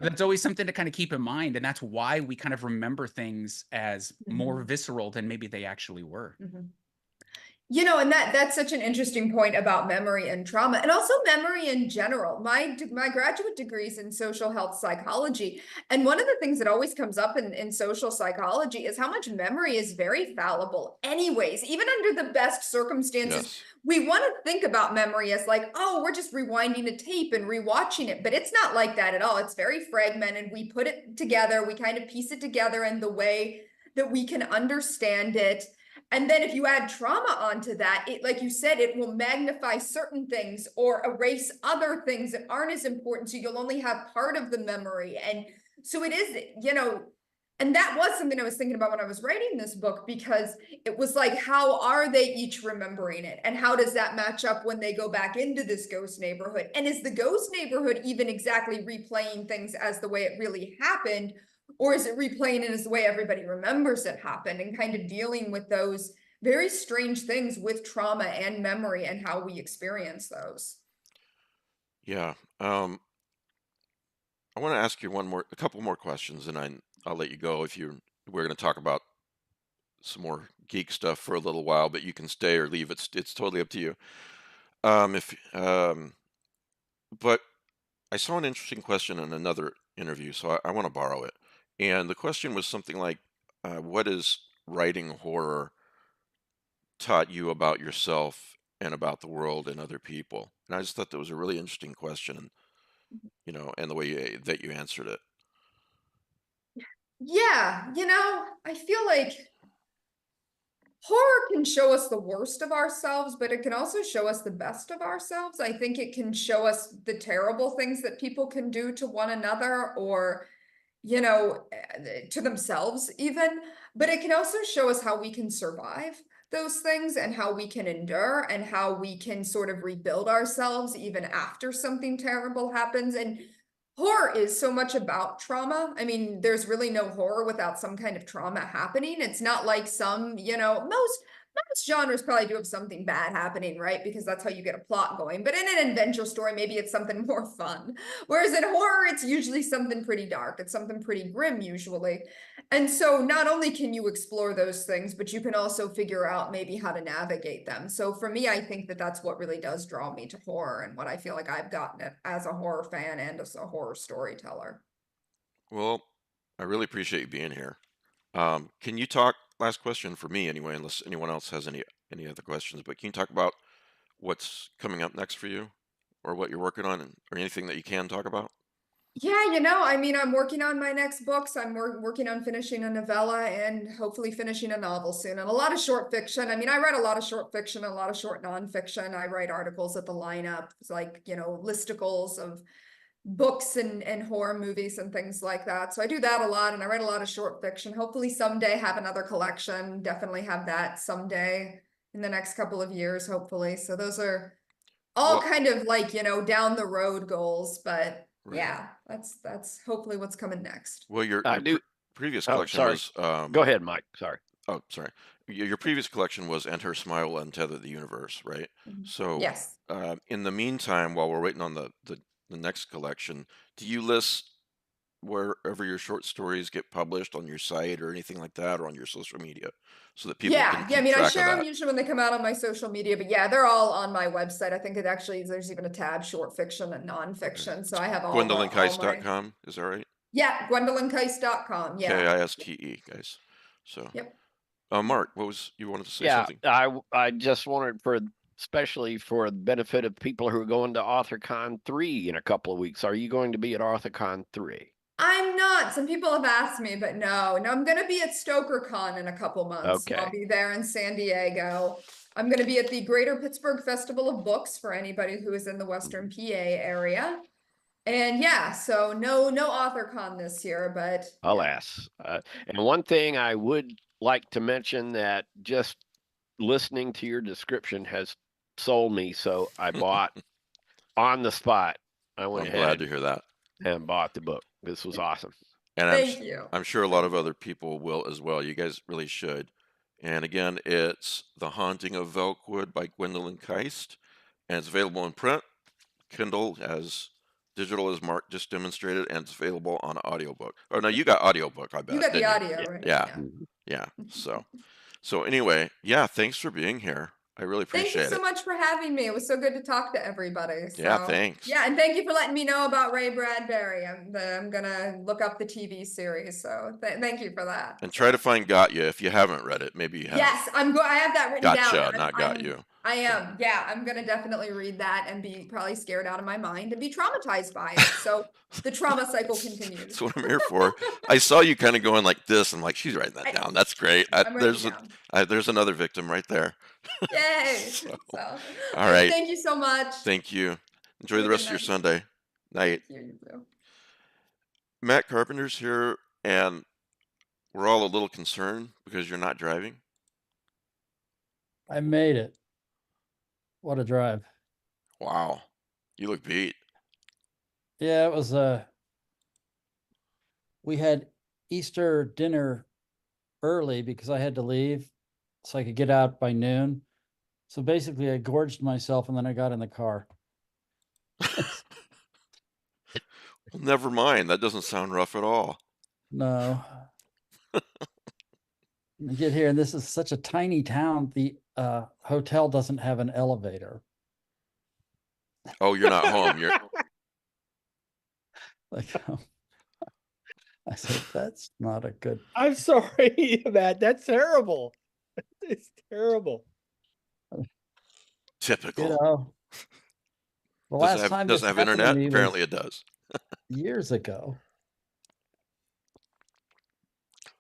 That's always something to kind of keep in mind, and that's why we kind of remember things as more visceral than maybe they actually were. You know, and that's such an interesting point about memory and trauma, and also memory in general. My graduate degree is in social health psychology, and one of the things that always comes up in social psychology is how much memory is very fallible anyways. Even under the best circumstances, Yes. we want to think about memory as like, oh, we're just rewinding a tape and rewatching it, but it's not like that at all. It's very fragmented. We put it together, we kind of piece it together in the way that we can understand it. And then if you add trauma onto that, it, like you said, it will magnify certain things or erase other things that aren't as important. So you'll only have part of the memory. And so it is, you know, and that was something I was thinking about when I was writing this book, because it was like, how are they each remembering it? And how does that match up when they go back into this ghost neighborhood? And is the ghost neighborhood even exactly replaying things as the way it really happened? Or is it replaying it as the way everybody remembers it happened, and kind of dealing with those very strange things with trauma and memory and how we experience those? Yeah. I want to ask you a couple more questions, and I'll let you go if we're going to talk about some more geek stuff for a little while, but you can stay or leave. It's totally up to you. If But I saw an interesting question in another interview, so I want to borrow it. And the question was something like, "What is writing horror taught you about yourself and about the world and other people?" And I just thought that was a really interesting question, and and the way that you answered it. Yeah, you know, I feel like horror can show us the worst of ourselves, but it can also show us the best of ourselves. I think it can show us the terrible things that people can do to one another, or, you know, to themselves even. But it can also show us how we can survive those things, and how we can endure, and how we can sort of rebuild ourselves even after something terrible happens. And horror is so much about trauma. I mean, there's really no horror without some kind of trauma happening. It's not like some, you know, most genres probably do have something bad happening, right? Because that's how you get a plot going. But in an adventure story, maybe it's something more fun. Whereas in horror, it's usually something pretty dark. It's something pretty grim usually. And so not only can you explore those things, but you can also figure out maybe how to navigate them. So for me, I think that that's what really does draw me to horror, and what I feel like I've gotten it as a horror fan and as a horror storyteller. Well, I really appreciate you being here. Can you talk, last question for me anyway, unless anyone else has any other questions, but can you talk about what's coming up next for you, or what you're working on, or anything that you can talk about? Yeah, you know, I mean, I'm working on my next books. I'm working on finishing a novella and hopefully finishing a novel soon, and a lot of short fiction. I mean, I write a lot of short fiction, a lot of short nonfiction. I write articles at the lineup, like, you know, listicles of books and horror movies and things like that. So I do that a lot, and I write a lot of short fiction. Hopefully someday have another collection. Definitely have that someday in the next couple of years, hopefully. So those are all Well, kind of like, you know, down the road goals, but right. yeah, that's hopefully what's coming next. Well, your I do. previous Oh, collection sorry. was Go ahead, Mike. Sorry. oh, sorry. Your previous collection was "And Her Smile Will Untether the Universe," right? So, Yes. in the meantime, while we're waiting on the next collection, do you list wherever your short stories get published on your site or anything like that, or on your social media, so that people can Yeah, I keep mean, I track of share them that? usually when they come out on my social media, but yeah, they're all on my website. I think it actually, there's even a tab short fiction and Okay. nonfiction. So It's I have all my, GwendolynKiste.com, is that right? yeah, GwendolynKiste.com. Yeah. Kiste, guys. So, Yep. Mark, you wanted to say Yeah, something? I just wanted, especially for the benefit of people who are going to AuthorCon 3 in a couple of weeks. Are you going to be at AuthorCon 3? I'm not. Some people have asked me, but no, I'm going to be at StokerCon in a couple months. I'll Okay. be there in San Diego. I'm going to be at the Greater Pittsburgh Festival of Books for anybody who is in the Western PA area. And yeah, so no AuthorCon this year, but yeah. Alas. And one thing I would like to mention, that just listening to your description has sold me. So I bought on the spot. I went I'm glad ahead to hear that. and bought the book. This was awesome. And Thank you. I'm sure a lot of other people will as well. You guys really should. And again, it's The Haunting of VELKWOOD by Gwendolyn Kiste, and it's available in print, Kindle, as digital as Mark just demonstrated, and it's available on audiobook. Oh no, you got audiobook, I bet. You got the didn't you? audio, right? Yeah. Yeah. So anyway, yeah, thanks for being here. I really Thank you appreciate so it. much for having me. It was so good to talk to everybody. Yeah, So, thanks. yeah, and thank you for letting me know about Ray Bradbury. I'm gonna look up the TV series. So thank you for that. And try to find Got You if you haven't read it. Maybe you have. Yes, I have that written Gotcha, down. not Got You. I am. Yeah, I'm gonna definitely read that and be probably scared out of my mind and be traumatized by it. So the trauma cycle continues. That's what I'm here for. I saw you kind of going like this. I'm like, she's writing that down. That's great. I'm writing There's another victim right there. Yay! So, So, all right. Thank you so much. Thank you. Enjoy the rest of your Sunday. Night. You too. Matt Carpenter's here, and we're all a little concerned because you're not driving. I made it. What a drive. Wow. You look beat. Yeah, it was we had Easter dinner early because I had to leave so I could get out by noon. So basically I gorged myself and then I got in the car. Well, never mind. That doesn't sound rough at all. No. I get here and this is such a tiny town. The hotel doesn't have an elevator. Oh, you're not home. You're Like, I said, that's not a good. I'm sorry, Matt. That's terrible. It's terrible. typical. You know, the last time doesn't this have happened to internet? me was Apparently it does. years ago.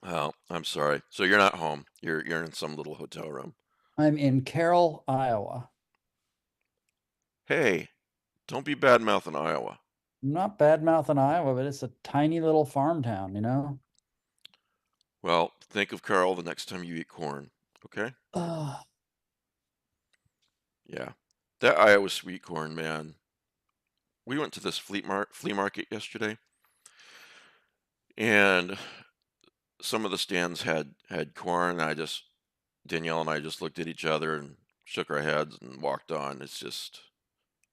Well, I'm sorry. So you're not home. You're in some little hotel room. I'm in Carroll, Iowa. Hey, don't be bad mouthing Iowa. I'm not bad mouthing Iowa, but it's a tiny little farm town, you know? Well, think of Carl the next time you eat corn. Okay? Yeah. That Iowa sweet corn, man. We went to this flea market yesterday, and some of the stands had corn. And Danielle and I just looked at each other and shook our heads and walked on. It's just,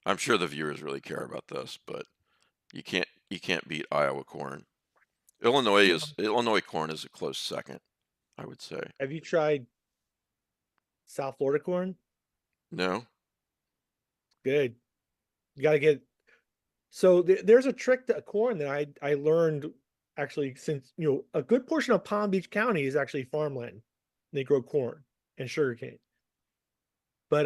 I'm sure the viewers really care about this, but you can't beat Iowa corn. Illinois corn is a close second, I would say. Have you tried South Florida corn? No? Good. You got to get. So there's a trick to corn that I learned actually, since a good portion of Palm Beach County is actually farmland. They grow corn and sugarcane. But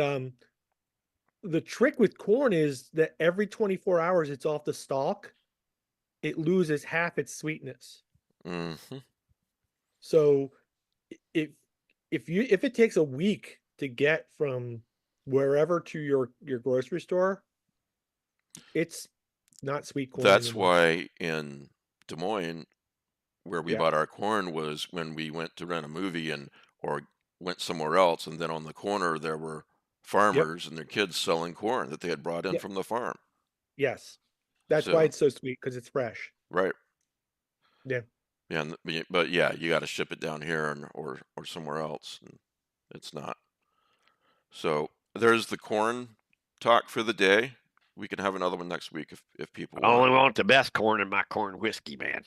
the trick with corn is that every 24 hours it's off the stalk, it loses half its sweetness. Mm-hmm. So if it takes a week to get from wherever to your grocery store, it's not sweet corn. That's anymore. why in Des Moines, where we bought our corn, was when we went to rent a movie or went somewhere else, and then on the corner there were farmers and their kids selling corn that they had brought in from the farm. Yes, that's why it's so sweet, because it's fresh. Right. Yeah. Yeah, but yeah, you got to ship it down here or somewhere else, and it's not. So there's the corn talk for the day. We can have another one next week if people I only want the best corn in my corn whiskey, man.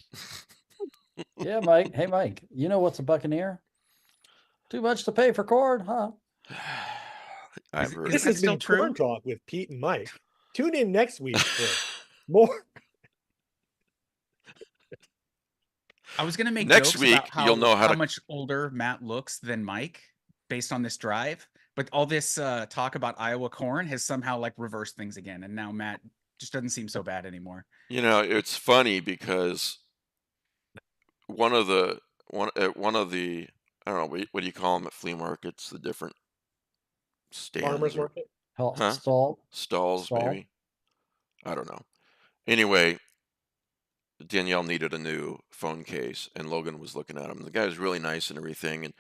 Yeah, Mike. Hey, Mike, you know what's a buccaneer? Too much to pay for corn, huh? I've heard This has been Corn Talk with Pete and Mike. Tune in next week for more. I was gonna make next jokes week. about You'll know how much older Matt looks than Mike based on this drive, but all this talk about Iowa corn has somehow like reversed things again, and now Matt just doesn't seem so bad anymore. It's funny because one of the I don't know, what do you call them at flea markets? The different stands. Farmers market? Stalls, maybe. I don't know. Anyway, Danielle needed a new phone case, and Logan was looking at him. The guy was really nice and everything, and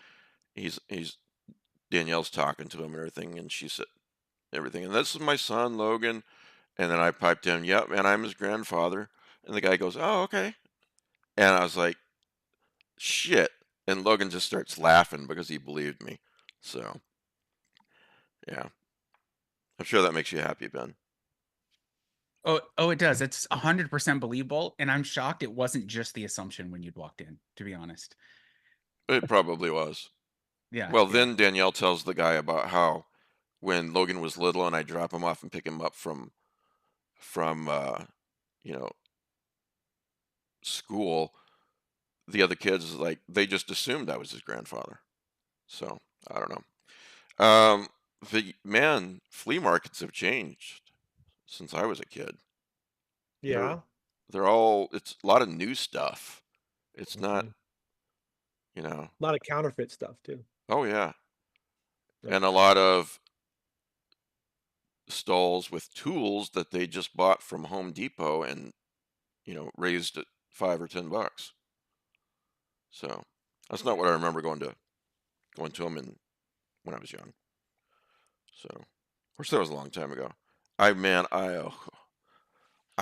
he's Danielle's talking to him and everything, and she said everything. And this is my son, Logan. And then I piped in, yep, and I'm his grandfather. And the guy goes, oh, okay. And I was like, shit. And Logan just starts laughing because he believed me. So, yeah. I'm sure that makes you happy, Ben. Oh, it does. It's 100% believable, and I'm shocked it wasn't just the assumption when you'd walked in, to be honest. It probably was. Yeah. Well, yeah. then Danielle tells the guy about how when Logan was little and I drop him off and pick him up from you know, school, the other kids like they just assumed I was his grandfather. So I don't know. The man, flea markets have changed since I was a kid. Yeah. They're all, it's a lot of new stuff. It's not, Mhm. you know, A lot of counterfeit stuff too. oh yeah. Yep. And a lot of stalls with tools that they just bought from Home Depot and, raised at $5 or $10. So that's not what I remember going to them when I was young. So, of course, that was a long time ago. I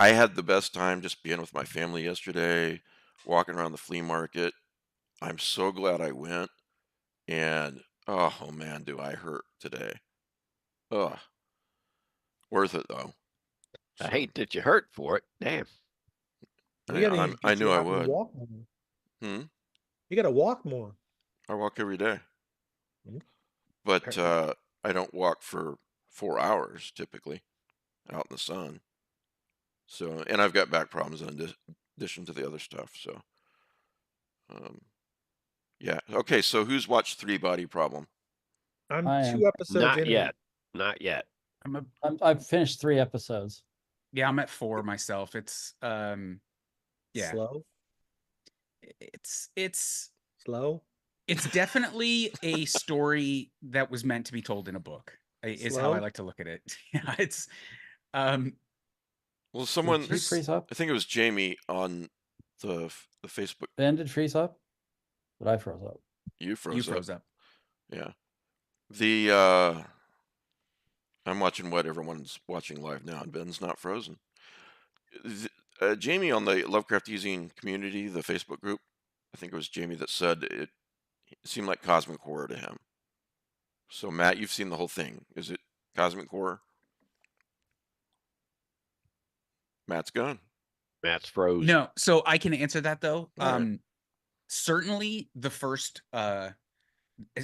had the best time just being with my family yesterday, walking around the flea market. I'm so glad I went, and oh man, do I hurt today. Ugh, worth it though. I So, hate that you hurt for it. Damn. You gotta I get knew you I out and would. walk more. Hmm. You gotta walk more. I walk every day, Mhm. but I don't walk for 4 hours typically out in the sun. So, and I've got back problems in addition to the other stuff. So, um, yeah. Okay. So, who's watched Three Body Problem? I'm I am. 2 episodes Not in. yet. Not yet. I've finished 3 episodes. Yeah, I'm at 4 myself. It's yeah. Slow. It's Slow. it's definitely a story that was meant to be told in a book. Is how I Slow? like to look at it. Yeah, it's um Well, someone, Did you freeze up? I think it was Jamie on the Facebook. Ben did freeze up? But I froze up. You you froze up. froze up. Yeah. The I'm watching what everyone's watching live now, and Ben's not frozen. Jamie on the Lovecraft eZine community, the Facebook group, I think it was Jamie that said it seemed like cosmic horror to him. So Matt, you've seen the whole thing. Is it cosmic horror? Matt's gone. Matt's froze. No, so I can answer that though. All right. Certainly the first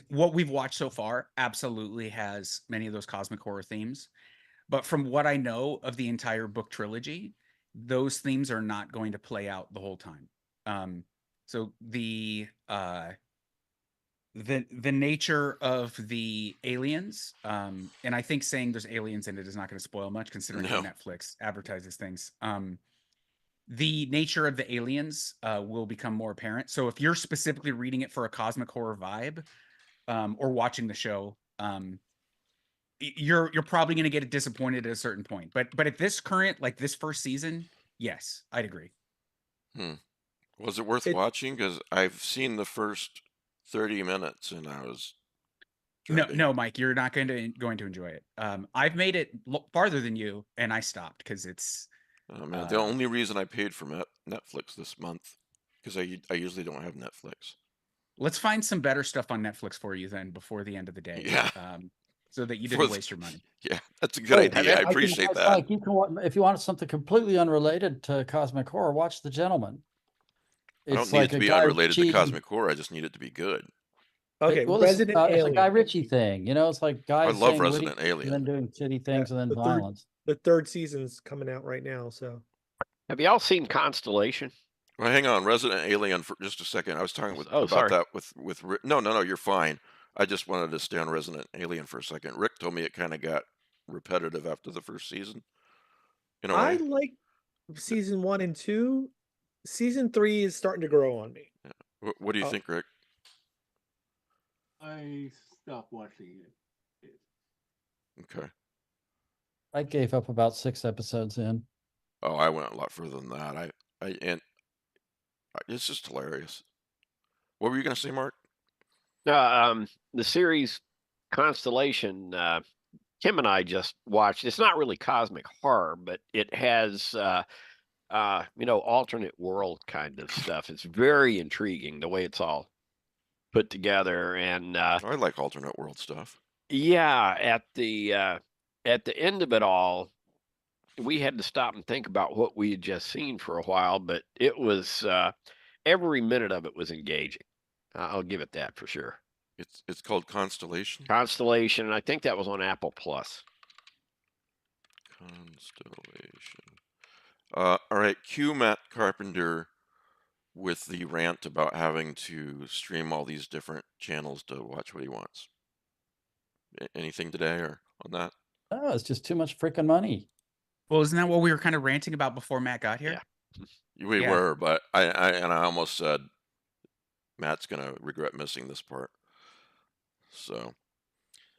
what we've watched so far absolutely has many of those cosmic horror themes. But from what I know of the entire book trilogy, those themes are not going to play out the whole time. So the nature of the aliens, and I think saying there's aliens in it is not going to spoil much considering how No. Netflix advertises things. The nature of the aliens will become more apparent. So if you're specifically reading it for a cosmic horror vibe, or watching the show, you're probably going to get disappointed at a certain point. But at this current, like this first season, yes, I'd agree. Was it worth watching? Because I've seen the first 30 minutes and I was dreading. No, Mike, you're not going to enjoy it. I've made it farther than you, and I stopped because it's. Oh man, the only reason I paid for Netflix this month, because I usually don't have Netflix. Let's find some better stuff on Netflix for you then before the end of the day. Yeah. So that you didn't waste your money. Yeah, that's a good idea. I appreciate that. Like you can, if you want something completely unrelated to cosmic horror, watch The Gentleman. I don't need it to be unrelated to cosmic horror. I just need it to be good. Okay, well, Resident it's Alien. a Guy Ritchie thing, It's like guys I love saying Resident witty Alien. and then doing shitty things and then the third- violence. The 3rd season's coming out right now, so. Have y'all seen Constellation? Well, hang on, Resident Alien for just a second. I was talking Oh, about sorry. that with Rick. No, you're fine. I just wanted to stay on Resident Alien for a second. Rick told me it kind of got repetitive after the first season. In a I way. like season 1 and 2. Season 3 is starting to grow on me. Yeah. What do you think, Rick? I stopped watching it. Okay. I gave up about 6 episodes in. Oh, I went a lot further than that. It's just hilarious. What were you going to say, Mark? The series Constellation, Kim and I just watched. It's not really cosmic horror, but it has alternate world kind of stuff. It's very intriguing the way it's all put together, and I like alternate world stuff. yeah, at the end of it all, we had to stop and think about what we had just seen for a while, but it was every minute of it was engaging. I'll give it that for sure. It's called Constellation. Constellation, and I think that was on Apple Plus. Constellation. All right, cue Matt Carpenter with the rant about having to stream all these different channels to watch what he wants. Anything today or on that? Oh, it's just too much freaking money. Well, isn't that what we were kind of ranting about before Matt got here? Yeah. We Yeah. were, but I almost said Matt's gonna regret missing this part. So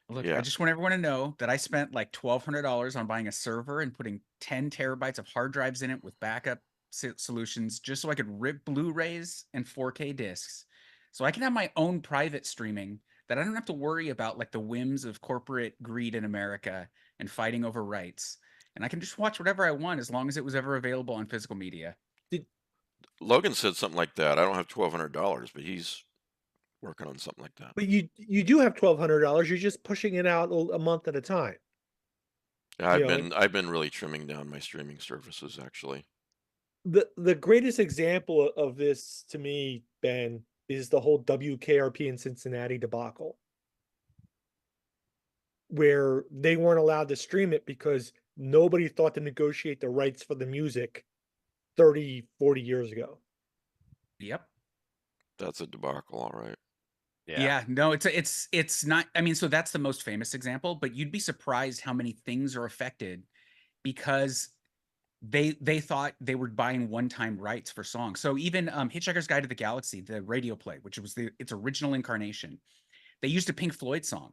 Look, yeah. I just want everyone to know that I spent like $1,200 on buying a server and putting 10 terabytes of hard drives in it with backup solutions just so I could rip Blu-rays and 4K discs. So I can have my own private streaming that I don't have to worry about like the whims of corporate greed in America and fighting over rights. And I can just watch whatever I want as long as it was ever available on physical media. Logan said something like that. I don't have $1,200, but he's working on something like that. But you do have $1,200. You're just pushing it out a month at a time. I've been really trimming down my streaming services actually. The greatest example of this to me, Ben, is the whole WKRP in Cincinnati debacle, where they weren't allowed to stream it because nobody thought to negotiate the rights for the music 30, 40 years ago. Yep. That's a debacle, all right. Yeah, no, it's not. I mean, so that's the most famous example, but you'd be surprised how many things are affected because they thought they were buying one-time rights for songs. So even Hitchhiker's Guide to the Galaxy, the radio play, which was its original incarnation, they used a Pink Floyd song,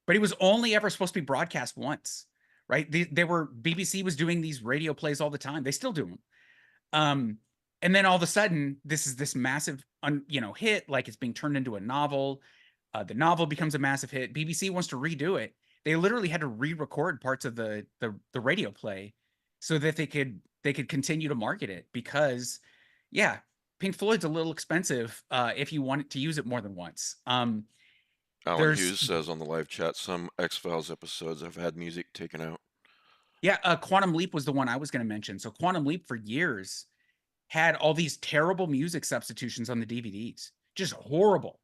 but it was only ever supposed to be broadcast once, right? BBC was doing these radio plays all the time. They still do them. And then all of a sudden, this massive, hit, like it's being turned into a novel. The novel becomes a massive hit. BBC wants to redo it. They literally had to re-record parts of the radio play so that they could continue to market it because, yeah, Pink Floyd's a little expensive if you want to use it more than once. Alan Hughes says on the live chat, some X-Files episodes have had music taken out. Yeah, Quantum Leap was the one I was going to mention. So Quantum Leap for years had all these terrible music substitutions on the DVDs, just horrible.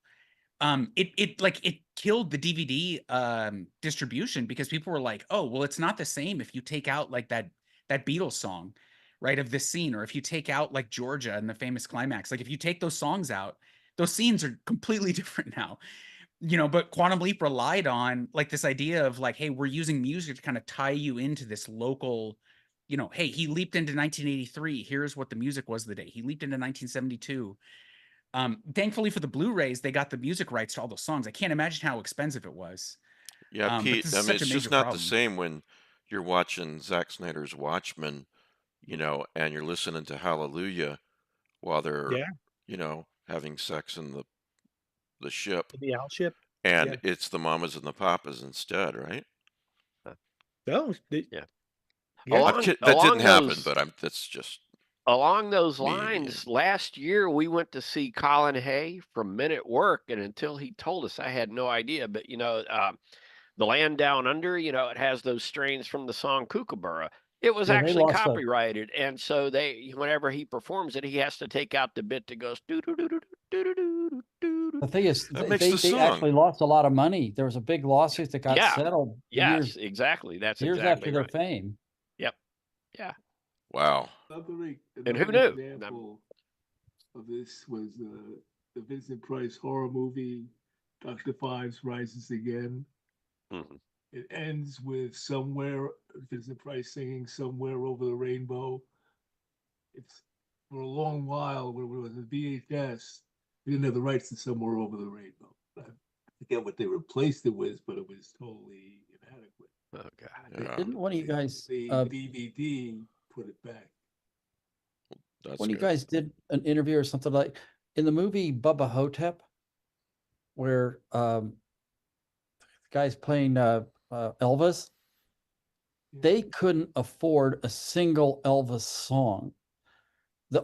It killed the DVD distribution because people were like, oh, well, it's not the same if you take out like that Beatles song, right, of this scene, or if you take out like Georgia and the famous climax. Like if you take those songs out, those scenes are completely different now. But Quantum Leap relied on like this idea of like, hey, we're using music to kind of tie you into this local, hey, he leaped into 1983. Here's what the music was the day. He leaped into 1972. Thankfully for the Blu-rays, they got the music rights to all those songs. I can't imagine how expensive it was. Yeah, Pete, I mean, it's just not problem. the same when you're watching Zack Snyder's Watchmen, and you're listening to Hallelujah while they're, having sex in the ship. The owl ship. And it's the mamas and the papas instead, right? No, yeah. That didn't happen, but that's just along those lines. Last year we went to see Colin Hay from Men at Work, and until he told us, I had no idea. But The Land Down Under, it has those strains from the song Kookaburra. It was actually copyrighted, and so whenever he performs it, he has to take out the bit that goes doo doo doo doo doo doo doo. The thing is, they actually lost a lot of money. There was a big lawsuit that got settled. Yes, exactly. That's years exactly after right. their fame. Yep. Yeah. Wow. And who knew? Example of this was the Vincent Price horror movie, Dr. Fives Rises Again. Mm-hmm. It ends with Vincent Price singing Somewhere Over the Rainbow. It's for a long while when it was a VHS, we didn't have the rights to Somewhere Over the Rainbow. I forget what they replaced it with, but it was totally inadequate. Oh God! Yeah. Didn't one of you guys the DVD put it back? When you guys did an interview or something like in the movie Bubba Hotep, where the guy's playing Elvis, they couldn't afford a single Elvis song.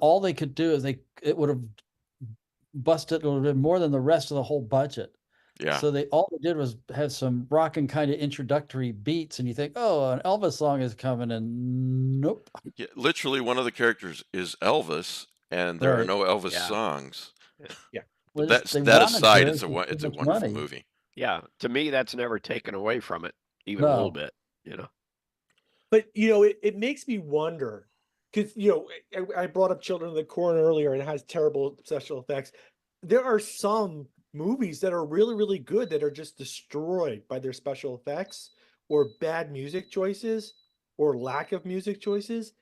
All they could do is it would have busted a little bit more than the rest of the whole budget. Yeah. So all they did was have some rocking kind of introductory beats, and you think, oh, an Elvis song is coming, and nope. Yeah, literally, one of the characters is Elvis, and there are Right. no Elvis Yeah. songs. Yeah. But Well, they that wanted aside, to, it's a too it's a much wonderful money. movie. Yeah. To me, that's never taken away from it, even a little No. bit, you know. But it makes me wonder, because I brought up Children of the Corn earlier, and it has terrible special effects. There are some movies that are really, really good that are just destroyed by their special effects or bad music choices or lack of music choices.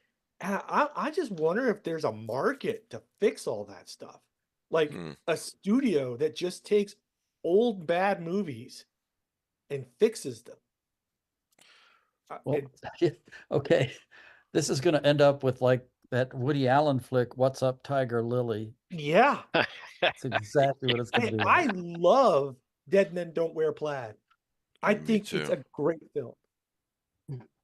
And I just wonder if there's a market to fix all that stuff. Like a studio that just takes old bad movies and fixes them. Well, okay. This is going to end up with like that Woody Allen flick, What's Up, Tiger Lily? Yeah. That's exactly what it's going to And be. I love Dead Men Don't Wear Plaid. I Me think it's too. a great film.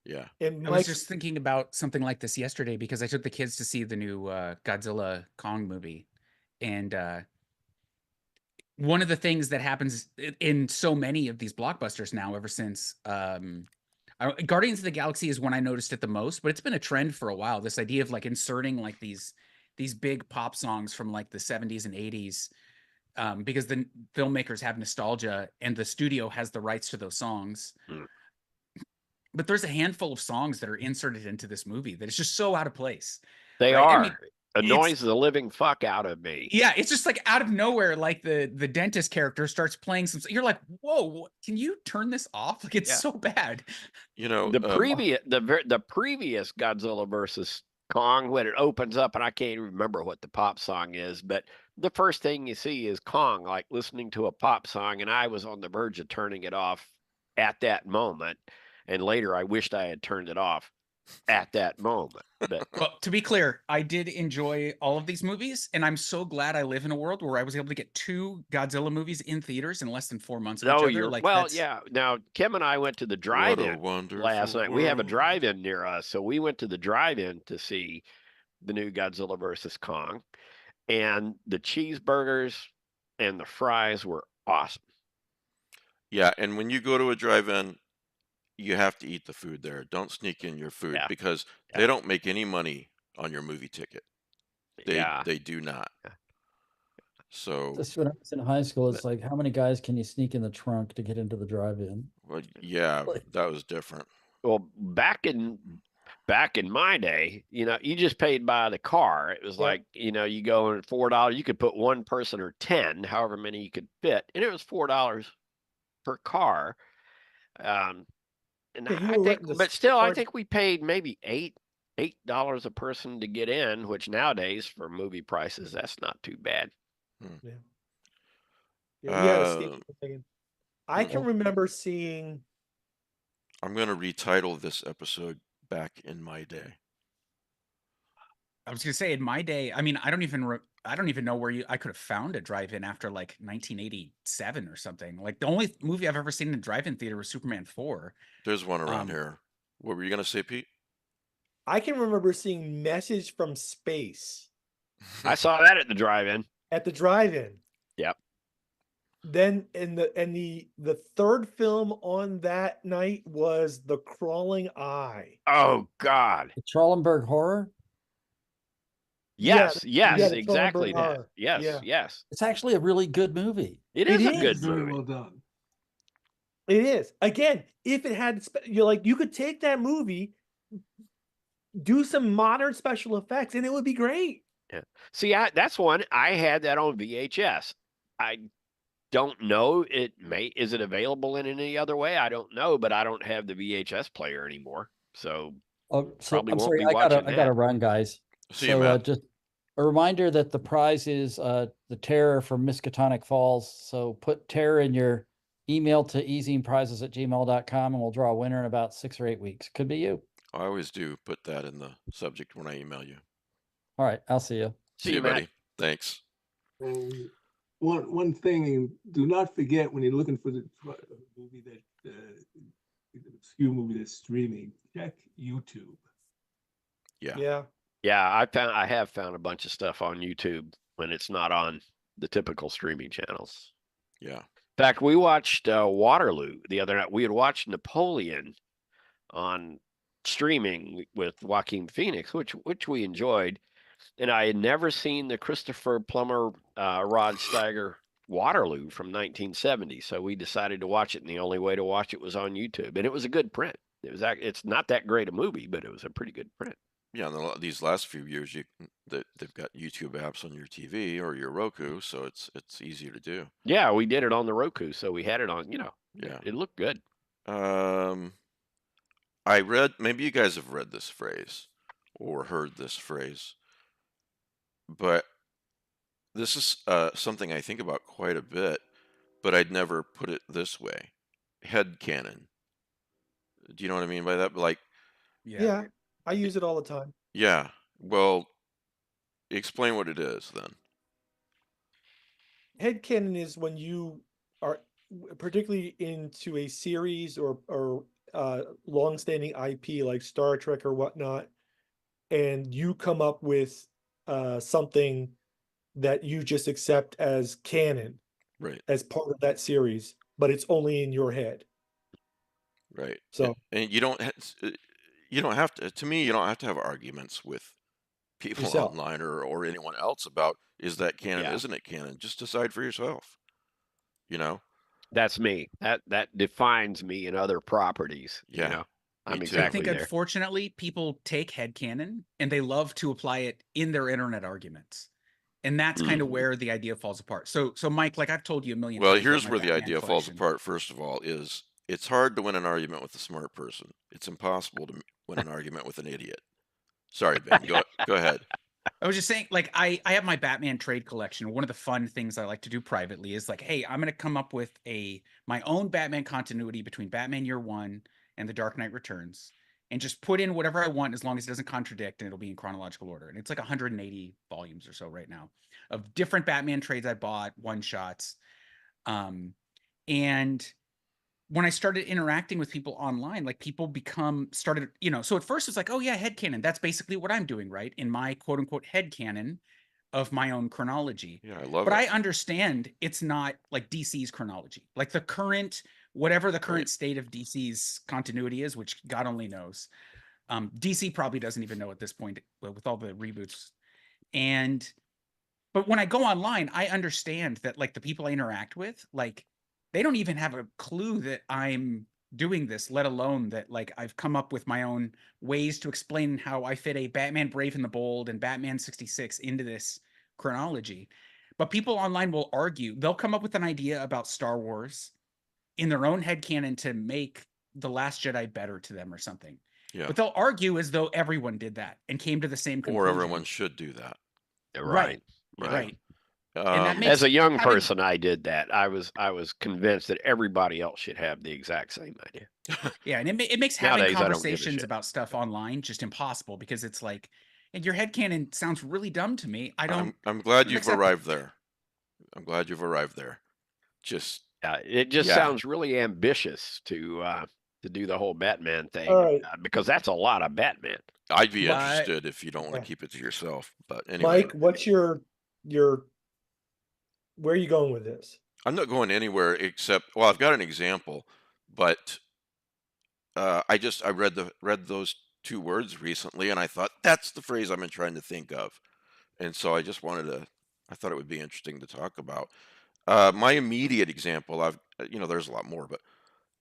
Yeah. And I was just thinking about something like this yesterday because I took the kids to see the new Godzilla Kong movie. And one of the things that happens in so many of these blockbusters now, ever since Guardians of the Galaxy is when I noticed it the most, but it's been a trend for a while. This idea of like inserting like these big pop songs from like the 70s and 80s, because the filmmakers have nostalgia and the studio has the rights to those songs. But there's a handful of songs that are inserted into this movie that is just so out of place. They right? are. I mean, Annoys the living fuck out of me. Yeah, it's just like out of nowhere, like the dentist character starts playing some. You're like, whoa, can you turn this off? Like it's so bad. You know, The previous Godzilla versus Kong, when it opens up, and I can't even remember what the pop song is, but the first thing you see is Kong, like listening to a pop song, and I was on the verge of turning it off at that moment. And later, I wished I had turned it off at that moment. But well, to be clear, I did enjoy all of these movies, and I'm so glad I live in a world where I was able to get 2 Godzilla movies in theaters in less than 4 months of each other. you're Like, yeah. Now Kim and I went to the drive-in last night. We have a drive-in near us, so we went to the drive-in to see the new Godzilla versus Kong, and the cheeseburgers and the fries were awesome. Yeah, and when you go to a drive-in, you have to eat the food there. Don't sneak in your food because they don't make any money on your movie ticket. They do not. So Just when I was in high school, it's like, how many guys can you sneak in the trunk to get into the drive-in? well, yeah, that was different. Well, back in my day, you just paid by the car. It was like, you go in $4. You could put one person or 10, however many you could fit, and it was $4 per car. And I think, but still, I think we paid maybe $8 a person to get in, which nowadays for movie prices, that's not too bad. I can remember seeing. I'm going to retitle this episode "Back in My Day." I was gonna say, in my day, I mean, I don't even know where I could have found a drive-in after like 1987 or something. Like the only movie I've ever seen in a drive-in theater was Superman 4. There's one around here. What were you gonna say, Pete? I can remember seeing Message from Space. I saw that at the drive-in. At the drive-in. Yep. Then the third film on that night was The Crawling Eye. Oh God. The Trollenberg Horror? Yes, exactly that. Yes. It's actually a really good movie. It is a good Very movie. well done. It is. Again, if it had, you could take that movie, do some modern special effects, and it would be great. Yeah. See, that's one. I had that on VHS. I don't know. Is it available in any other way? I don't know, but I don't have the VHS player anymore. So probably I'm won't sorry, be I watching gotta run, guys. See you, Matt. Just a reminder that the prize is the Terror from Miskatonic Falls. So put Terror in your email to ezineprizes@gmail.com, and we'll draw a winner in about 6 or 8 weeks. Could be you. I always do put that in the subject when I email you. All right, I'll see you. See you, buddy. Thanks. And one thing, do not forget when you're looking for the movie that obscure movie that's streaming, check YouTube. Yeah. I have found a bunch of stuff on YouTube when it's not on the typical streaming channels. Yeah. fact, we watched Waterloo the other night. We had watched Napoleon on streaming with Joaquin Phoenix, which we enjoyed, and I had never seen the Christopher Plummer Rod Steiger Waterloo from 1970. So we decided to watch it, and the only way to watch it was on YouTube, and it was a good print. It's not that great a movie, but it was a pretty good print. Yeah, and these last few years, they've got YouTube apps on your TV or your Roku, so it's easier to do. Yeah, we did it on the Roku, so we had it on. Yeah. It looked good. I read, maybe you guys have read this phrase or heard this phrase, but this is something I think about quite a bit, but I'd never put it this way. Headcanon. Do you know what I mean by that? Like, Yeah, I use it all the time. yeah. Well, explain what it is then. Headcanon is when you are particularly into a series or long-standing IP like Star Trek or whatnot, and you come up with something that you just accept as canon, Right. as part of that series, but it's only in your head. Right. So, and you don't have to. To me, you don't have to have arguments with people yourself. online or anyone else about is that canon, Yeah. isn't it canon? Just decide for yourself. You know. That's me. That defines me in other properties. Yeah. I'm Me too. exactly I think there. unfortunately people take headcanon and they love to apply it in their internet arguments. And that's kind of where the idea falls apart. So Mike, like I've told you a million Well, times. here's about my where the Batman idea falls collection. apart. First of all, is it's hard to win an argument with a smart person. It's impossible to win an argument with an idiot. Sorry, Ben. Go ahead. I was just saying, like, I have my Batman trade collection. One of the fun things I like to do privately is like, hey, I'm going to come up with my own Batman continuity between Batman Year One and The Dark Knight Returns, and just put in whatever I want as long as it doesn't contradict, and it'll be in chronological order. And it's like 180 volumes or so right now of different Batman trades I bought, one shots, and when I started interacting with people online, like people started, so at first it's like, oh yeah, headcanon. That's basically what I'm doing, right? In my quote unquote headcanon of my own chronology. Yeah, I love but it. I understand it's not like DC's chronology. Like the current, whatever the current state of DC's continuity is, which God only knows. DC probably doesn't even know at this point with all the reboots. But when I go online, I understand that like the people I interact with, like they don't even have a clue that I'm doing this, let alone that like I've come up with my own ways to explain how I fit a Batman Brave and the Bold and Batman 66 into this chronology. But people online will argue, they'll come up with an idea about Star Wars in their own headcanon to make The Last Jedi better to them or something. Yeah. But they'll argue as though everyone did that and came to the same conclusion. Or everyone should do that. Right. And that makes as a young person, I did that. I was convinced that everybody else should have the exact same idea. Yeah, and it makes Nowadays, having I don't give a conversations shit. about stuff online just impossible because it's like, and your headcanon sounds really dumb to me. I don't. I'm glad you've accept it. arrived there. I'm glad you've arrived there. Just it just yeah. sounds really ambitious to do the whole Batman thing, All right. because that's a lot of Batman. I'd be But- interested if you don't want to keep it to yourself. But anyway, Mike, what's your where are you going with this? I'm not going anywhere except, well, I've got an example, but I read those two words recently, and I thought that's the phrase I've been trying to think of, and so I just I thought it would be interesting to talk about. My immediate example, there's a lot more, but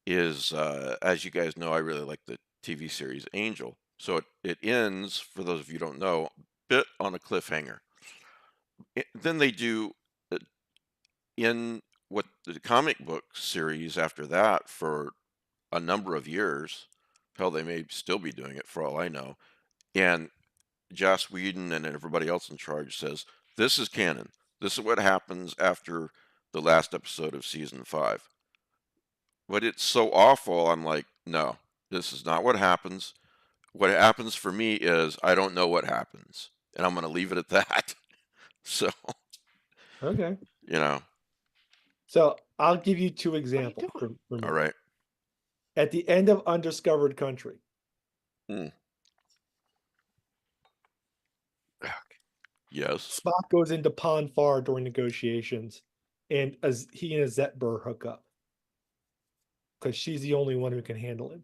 is as you guys know, I really like the TV series Angel. So it ends, for those of you who don't know, a bit on a cliffhanger. Then they do in what the comic book series after that for a number of years. Hell, they may still be doing it for all I know. And Joss Whedon and everybody else in charge says, this is canon. This is what happens after the last episode of season 5. But it's so awful, I'm like, no, this is not what happens. What happens for me is I don't know what happens. And I'm going to leave it at that. So, Okay. So I'll give you two examples. For me. All right. At the end of Undiscovered Country. Yes. Spock goes into Pon farr during negotiations and as he and Zetber hook up. Because she's the only one who can handle him.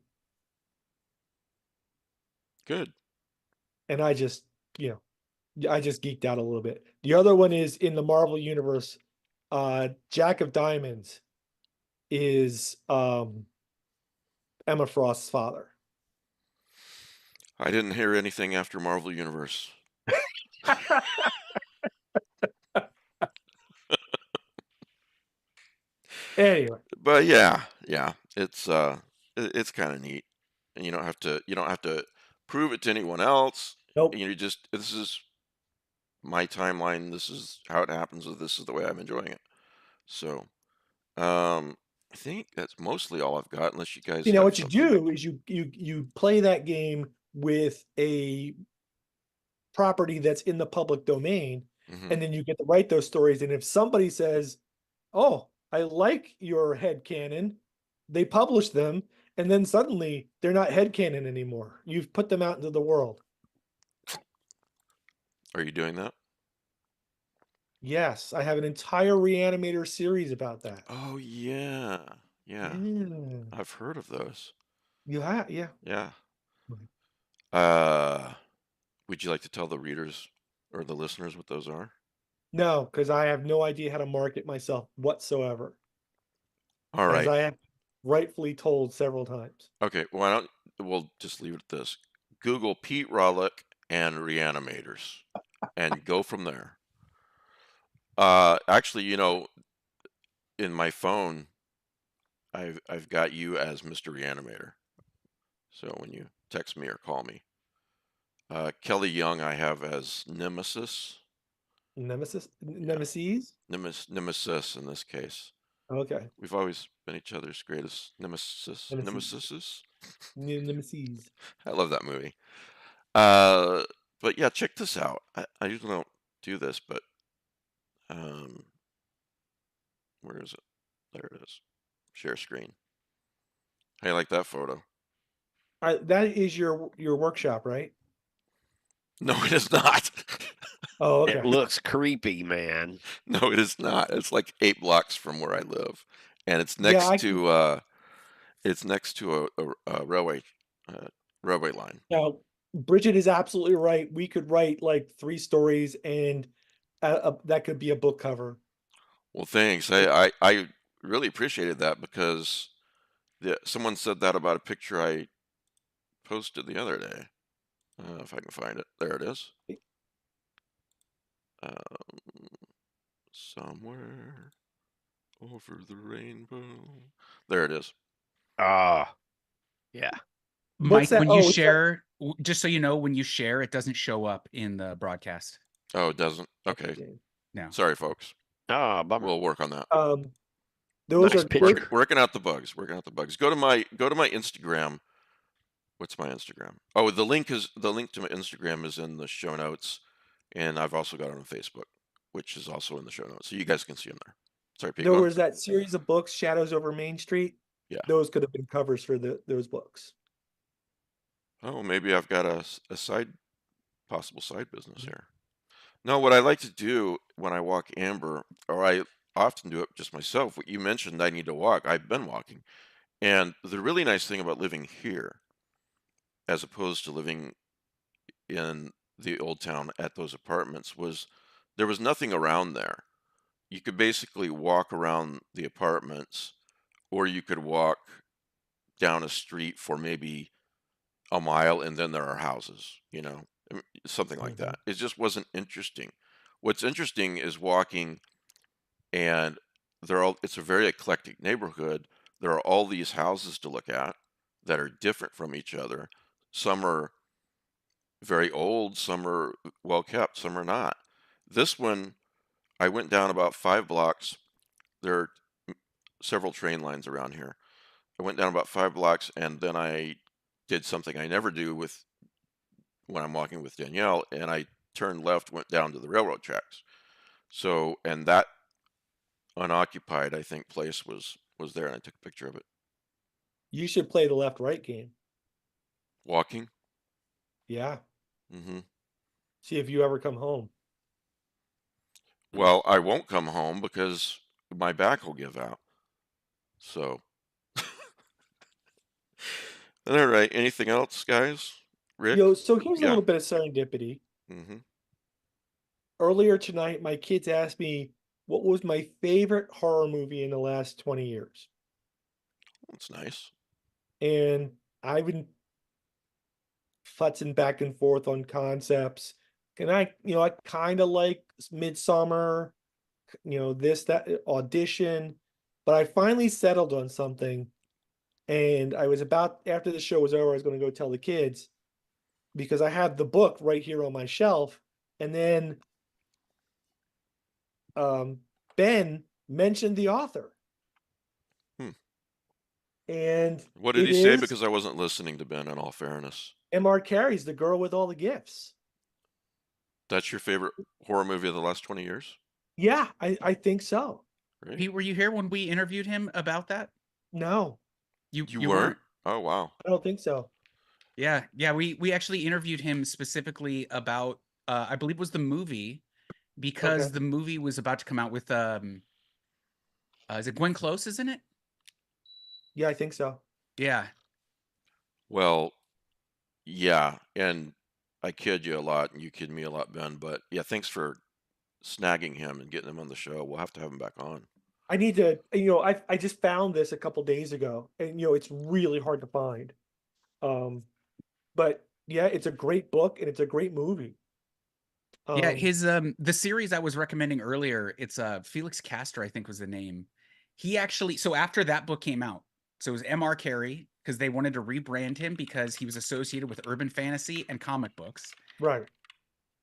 Good. And I just geeked out a little bit. The other one is in the Marvel universe, Jack of Diamonds is Emma Frost's father. I didn't hear anything after Marvel Universe. Anyway, But yeah, it's kind of neat, and you don't have to prove it to anyone else. nope. This is my timeline. This is how it happens. This is the way I'm enjoying it. So, I think that's mostly all I've got, unless you guys You know have what you something. do is you play that game with a property that's in the public domain, Mhm. and then you get to write those stories. And if somebody says, "Oh, I like your headcanon," they publish them, and then suddenly they're not headcanon anymore. You've put them out into the world. Are you doing that? Yes, I have an entire Reanimator series about that. Oh yeah. Yeah, I've heard of those. you have, yeah. Yeah. Mhm. Would you like to tell the readers or the listeners what those are? No, because I have no idea how to market myself whatsoever, All as right. I have rightfully told several times. Okay. We'll just leave it at this. Google Pete Rollick and Reanimators and go from there. Actually, in my phone, I've got you as Mr. Reanimator. So when you text me or call me. Kelly Young I have as Nemesis. Nemesis? Yeah. Nemesis? Nemesis in this case. Okay. We've always been each other's greatest nemesis. Nemesis. Nemesis. I love that movie. But yeah, check this out. I usually don't do this, but where is it? There it is. Share screen. How you like that photo? That is your workshop, right? No, it is not. Oh, It okay. looks creepy, man. No, it is not. It's like 8 blocks from where I live, and it's Yeah, next to a railway line. now Bridget is absolutely right. We could write like 3 stories, and that could be a book cover. Well, thanks. I really appreciated that, because someone said that about a picture I posted the other day. If I can find it. There it is. Somewhere over the rainbow. There it is. Ah, yeah. Mike, that? when you Oh, share, just so you know, when you share, it doesn't show up in the broadcast. Oh, it doesn't? Okay. No. Sorry, folks. Ah, bummer. We'll work on that. Those Nice are picture. good. Working out the bugs. Go to my Instagram. What's my Instagram? Oh, the link to my Instagram is in the show notes, and I've also got it on Facebook, which is also in the show notes, so you guys can see them there. Sorry, Pete. There was that series of books, Shadows Over Main Street. Yeah. Those could have been covers for those books. Oh, maybe I've got a possible side business here. No, what I like to do when I walk Amber, or I often do it just myself. What you mentioned, I need to walk. I've been walking, and the really nice thing about living here, as opposed to living in the old town at those apartments, was there was nothing around there. You could basically walk around the apartments, or you could walk down a street for maybe a mile, and then there are houses, something like that. It just wasn't interesting. What's interesting is walking, and it's a very eclectic neighborhood. There are all these houses to look at that are different from each other. Some are very old, some are well kept, some are not. This one, I went down about 5 blocks. There are several train lines around here. I went down about 5 blocks, and then I did something I never do when I'm walking with Danielle, and I turned left, went down to the railroad tracks. So, and that unoccupied, I think, place was there, and I took a picture of it. You should play the left-right game. Walking? Yeah. Mm-hmm. See if you ever come home. Well, I won't come home because my back will give out. So, all right. Anything else, guys? Rick? So here's a Yeah. little bit of serendipity. Mm-hmm. Earlier tonight, my kids asked me what was my favorite horror movie in the last 20 years. That's nice. And I've been futzing back and forth on concepts. And I kind of like Midsummer, this, that, Audition. But I finally settled on something. And I was after the show was over, I was going to go tell the kids because I have the book right here on my shelf. And then Ben mentioned the author. And what did he say? Because I wasn't listening to Ben, in all fairness. M.R. Carey's The Girl with All the Gifts. That's your favorite horror movie of the last 20 years? Yeah, I think so. Great. Pete, were you here when we interviewed him about that? No. You weren't? Oh, wow. I don't think so. Yeah. We actually interviewed him specifically about, I believe it was the movie, because the movie was about to come out with, is it Gwen Close, isn't it? Yeah, I think so. Yeah. Well, yeah, and I kid you a lot, and you kid me a lot, Ben, but yeah, thanks for snagging him and getting him on the show. We'll have to have him back on. I need to, I just found this a couple days ago, and it's really hard to find. But yeah, it's a great book and it's a great movie. Yeah, his the series I was recommending earlier, it's Felix Castor, I think was the name. He actually, so after that book came out, so it was M.R. Carey, because they wanted to rebrand him because he was associated with urban fantasy and comic books. Right.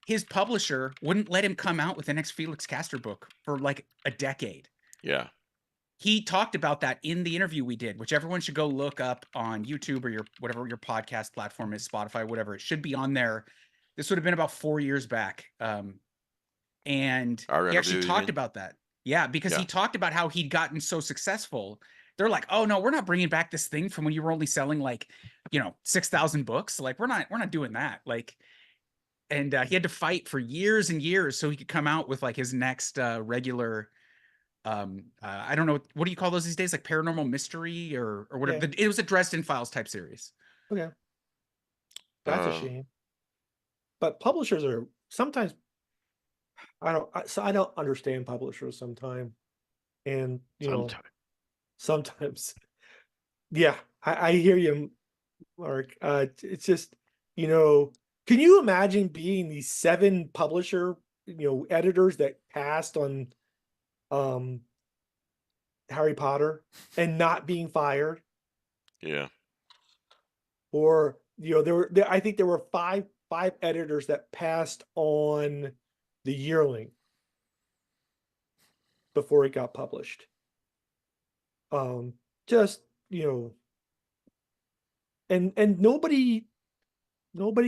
His publisher wouldn't let him come out with the next Felix Castor book for like a decade. Yeah. He talked about that in the interview we did, which everyone should go look up on YouTube or whatever your podcast platform is, Spotify, whatever. It should be on there. This would have been about 4 years back. And he actually talked about that. Yeah, because he talked about how he'd gotten so successful. They're like, oh no, we're not bringing back this thing from when you were only selling like, 6,000 books. Like we're not doing that. Like, and he had to fight for years and years so he could come out with like his next regular, I don't know, what do you call those these days? Like paranormal mystery or whatever. It was a Dresden Files type series. Okay. That's a shame. But publishers are sometimes, I don't understand publishers sometimes. And, sometimes, yeah, I hear you, Mark. It's just, can you imagine being these 7 publisher, editors that passed on Harry Potter and not being fired? Yeah. Or, I think there were five editors that passed on The Yearling before it got published. Just, and nobody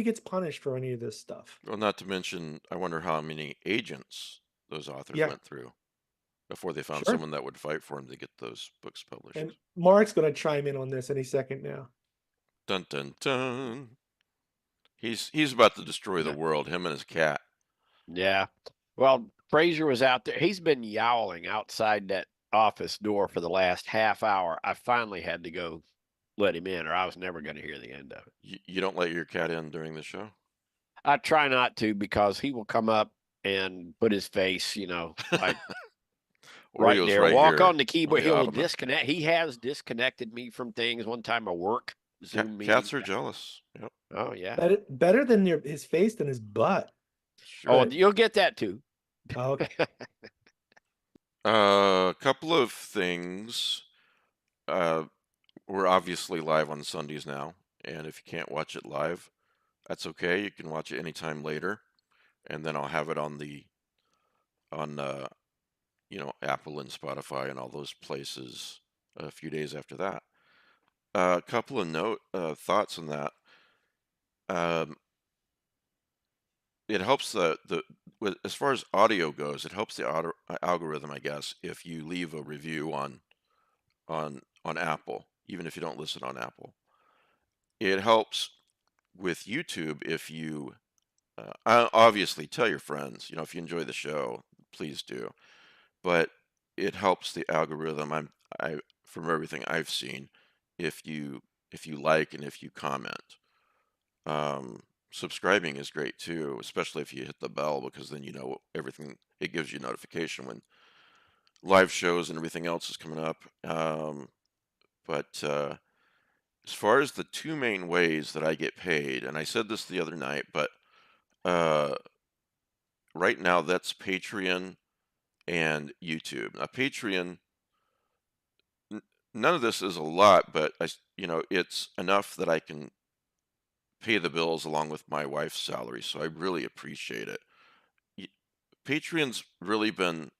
gets punished for any of this stuff. Well, not to mention, I wonder how many agents those authors went through before they found someone that would fight for them to get those books published. And Mark's going to chime in on this any second now. Dun dun dun. He's about to destroy the world, him and his cat. Yeah. Well, Fraser was out there. He's been yowling outside that office door for the last half hour. I finally had to go let him in, or I was never going to hear the end of it. You don't let your cat in during the show? I try not to, because he will come up and put his face, like right there, walk on the keyboard. He'll disconnect. He has disconnected me from things. One time at work. Zoom cats are jealous. Yep. Oh yeah. Better than his face than his butt. Sure. Oh, you'll get that too. Oh, okay. A couple of things. We're obviously live on Sundays now, and if you can't watch it live, that's okay. You can watch it anytime later, and then I'll have it on Apple and Spotify and all those places a few days after that. A couple of thoughts on that. It helps as far as audio goes, it helps the algorithm, I guess, if you leave a review on Apple, even if you don't listen on Apple. It helps with YouTube if you obviously tell your friends, if you enjoy the show, please do. But it helps the algorithm. From everything I've seen, if you like and if you comment. Subscribing is great too, especially if you hit the bell, because then you know everything. It gives you notification when live shows and everything else is coming up. But as far as the two main ways that I get paid, and I said this the other night, but right now that's Patreon and YouTube. Now Patreon, none of this is a lot, but it's enough that I can pay the bills along with my wife's salary, so I really appreciate it. Patreon's really been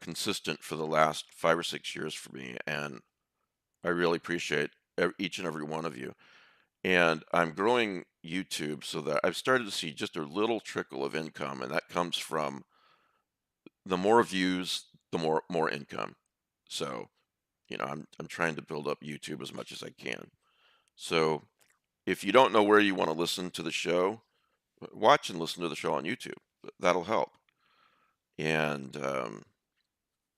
consistent for the last 5 or 6 years for me, and I really appreciate each and every one of you. And I'm growing YouTube so that I've started to see just a little trickle of income, and that comes from the more views, the more income. So, I'm trying to build up YouTube as much as I can. So, if you don't know where you want to listen to the show, watch and listen to the show on YouTube. That'll help. And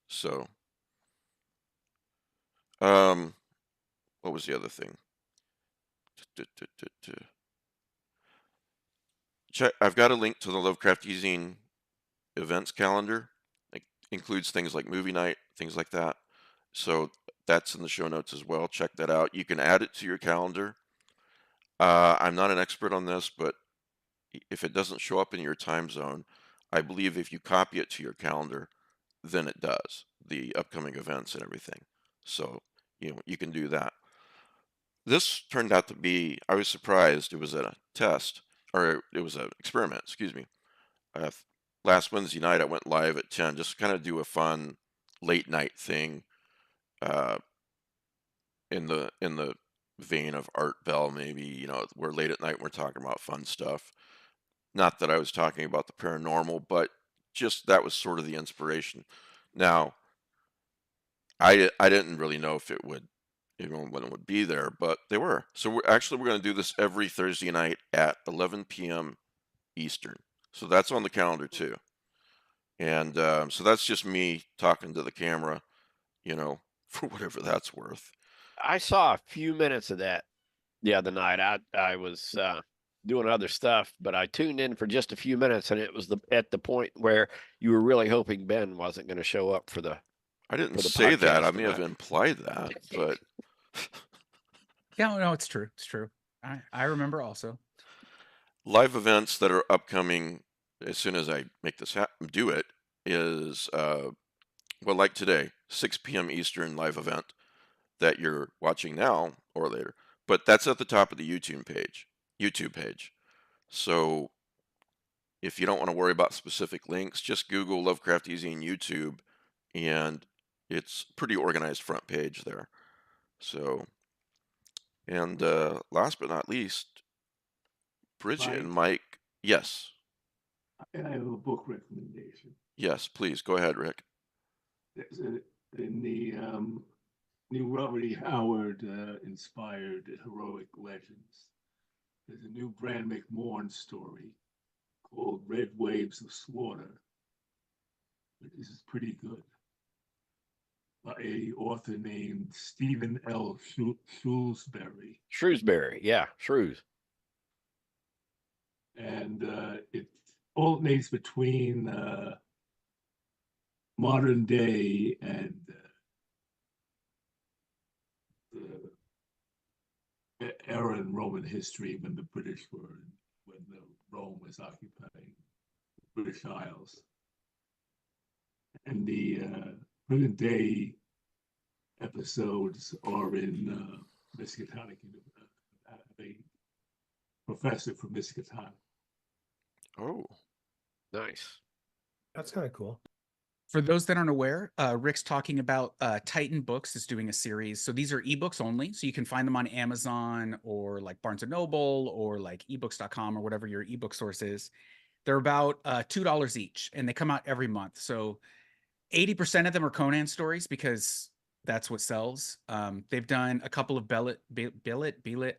so, what was the other thing? Check. I've got a link to the Lovecraft eZine events calendar. It includes things like movie night, things like that. So that's in the show notes as well. Check that out. You can add it to your calendar. I'm not an expert on this, but if it doesn't show up in your time zone, I believe if you copy it to your calendar, then it does, the upcoming events and everything. So, you can do that. This turned out to be, I was surprised, it was a test, or it was an experiment, excuse me. Last Wednesday night, I went live at 10, just to kind of do a fun late night thing, in the vein of Art Bell, maybe, we're late at night, we're talking about fun stuff. Not that I was talking about the paranormal, but just that was sort of the inspiration. Now, I didn't really know if it would, when it would be there, but they were. So we're going to do this every Thursday night at 11 p.m. Eastern. So that's on the calendar too. And so that's just me talking to the camera, for whatever that's worth. I saw a few minutes of that the other night. I was doing other stuff, but I tuned in for just a few minutes, and it was at the point where you were really hoping Ben wasn't going to show up for the. I didn't say that. I may have implied that, but yeah, no, it's true. It's true. I remember also live events that are upcoming as soon as I make this do it is well, like today, 6 p.m. Eastern live event that you're watching now or later, but that's at the top of the YouTube page. So if you don't want to worry about specific links, just Google Lovecraft eZine YouTube, and it's pretty organized front page there. So, and last but not least, Bridget and Mike. Yes. I have a book recommendation. Yes, please go ahead, Rick. In the new Robert E. Howard inspired heroic legends, there's a new Brand McMorn story called Red Waves of Slaughter. This is pretty good. By an author named Stephen L. Shrewsbury. Shrewsbury, yeah, Shrews. And it alternates between modern day and the era in Roman history when the British when Rome was occupying the British Isles. And the present day episodes are in Miskatonic, a professor from Miskatonic. Oh, nice. That's kind of cool. For those that aren't aware, Rick's talking about Titan Books is doing a series. So these are ebooks only. So you can find them on Amazon or like Barnes & Noble or like ebooks.com or whatever your ebook source is. They're about $2 each, and they come out every month. So 80% of them are Conan stories because that's what sells. They've done a couple of Billet. I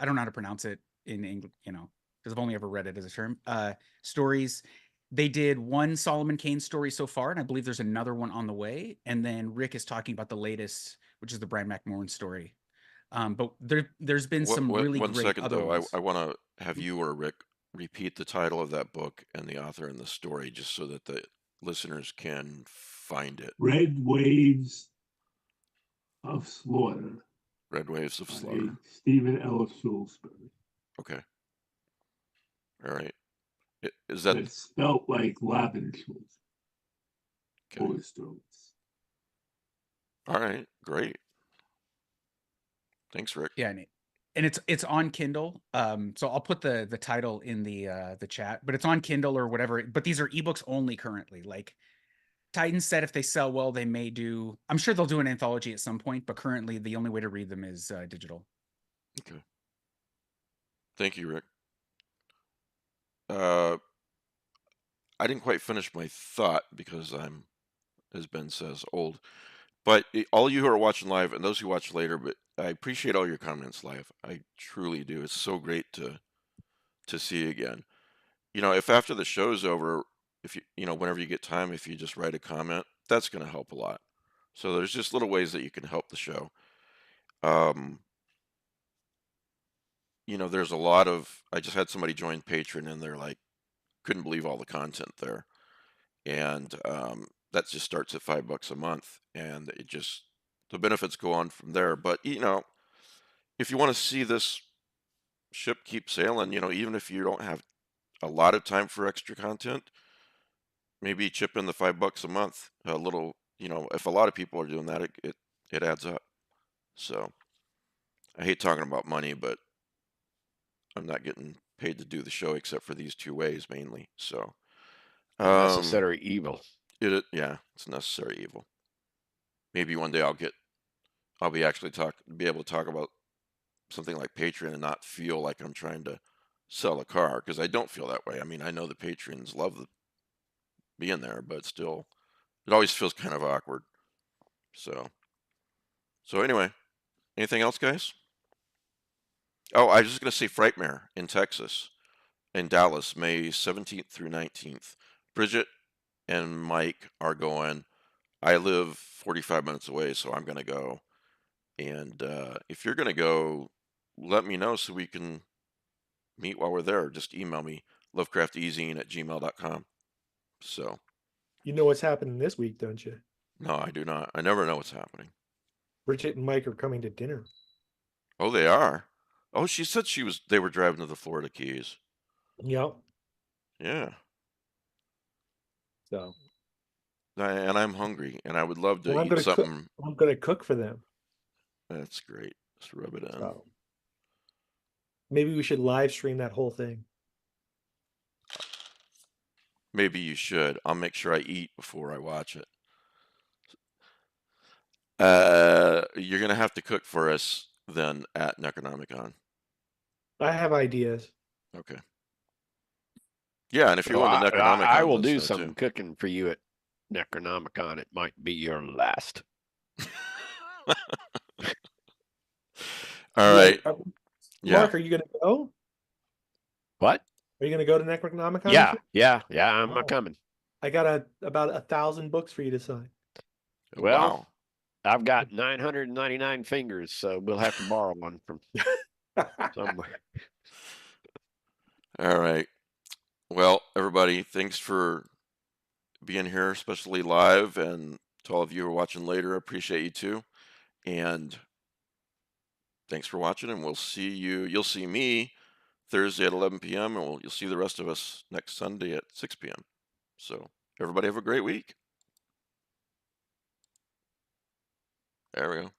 don't know how to pronounce it in English, because I've only ever read it as a term. Stories. they did one Solomon Kane story so far, and I believe there's another one on the way. And then Rick is talking about the latest, which is the Brian McMorran story. But there's been some really One great second other though, ones. I want to have you or Rick repeat the title of that book and the author and the story, just so that the listeners can find it. Red Waves of Slaughter. Red Waves of by Slaughter. Stephen L. Salisbury. Okay. All right. Is that It's spelt like Lavin Salisbury? okay? All right. Great. Thanks, Rick. Yeah, and it's on Kindle. So I'll put the title in the chat, but it's on Kindle or whatever. But these are ebooks only currently. Like Titan said, if they sell well, they may do. I'm sure they'll do an anthology at some point, but currently the only way to read them is digital. Okay. Thank you, Rick. I didn't quite finish my thought because I'm, as Ben says, old. But all you who are watching live and those who watch later, but I appreciate all your comments live. I truly do. It's so great to see you again. You know, if after the show's over, if you know, whenever you get time, if you just write a comment, that's going to help a lot. So there's just little ways that you can help the show. You know, there's a lot of, I just had somebody join Patreon and they're like, couldn't believe all the content there. And that just starts at $5 a month, and it just, the benefits go on from there. But you know, if you want to see this ship keep sailing, you know, even if you don't have a lot of time for extra content, maybe chip in the $5 a month. A little, you know, if a lot of people are doing that, it adds up. So I hate talking about money, but I'm not getting paid to do the show except for these two ways mainly. So Necessary evil. Yeah, it's a necessary evil. Maybe one day I'll be able to talk about something like Patreon and not feel like I'm trying to sell a car, because I don't feel that way. I mean, I know the patrons love being there, but still, it always feels kind of awkward. So anyway, anything else, guys? Oh, I was just gonna say Frightmare in Texas, in Dallas, May 17th through 19th. Bridget and Mike are going. I live 45 minutes away, so I'm gonna go. And if you're gonna go, let me know so we can meet while we're there. Just email me, lovecraftezine@gmail.com. So. You know what's happening this week, don't you? No, I do not. I never know what's happening. Bridget and Mike are coming to dinner. Oh, they are? Oh, she said they were driving to the Florida Keys. Yep. Yeah. So. And I'm hungry, and I would love to I'm eat something. I'm gonna cook for them. That's great. Just rub it in. So. Maybe we should live stream that whole thing. Maybe you should. I'll make sure I eat before I watch it. You're gonna have to cook for us then at Necronomicon. I have ideas. Okay. Yeah, and if you're going to Necronomicon, I will do some cooking for you at Necronomicon. It might be your last. All right. Mark, are you gonna go? What? Are you gonna go to Necronomicon? Yeah. I'm coming. I got about 1,000 books for you to sign. Well, wow. I've got 999 fingers, so we'll have to borrow one from somewhere. All right. Well, everybody, thanks for being here, especially live, and to all of you who are watching later, I appreciate you too. And thanks for watching, and we'll see you. You'll see me Thursday at 11 p.m., and you'll see the rest of us next Sunday at 6 p.m. So everybody have a great week. There we go.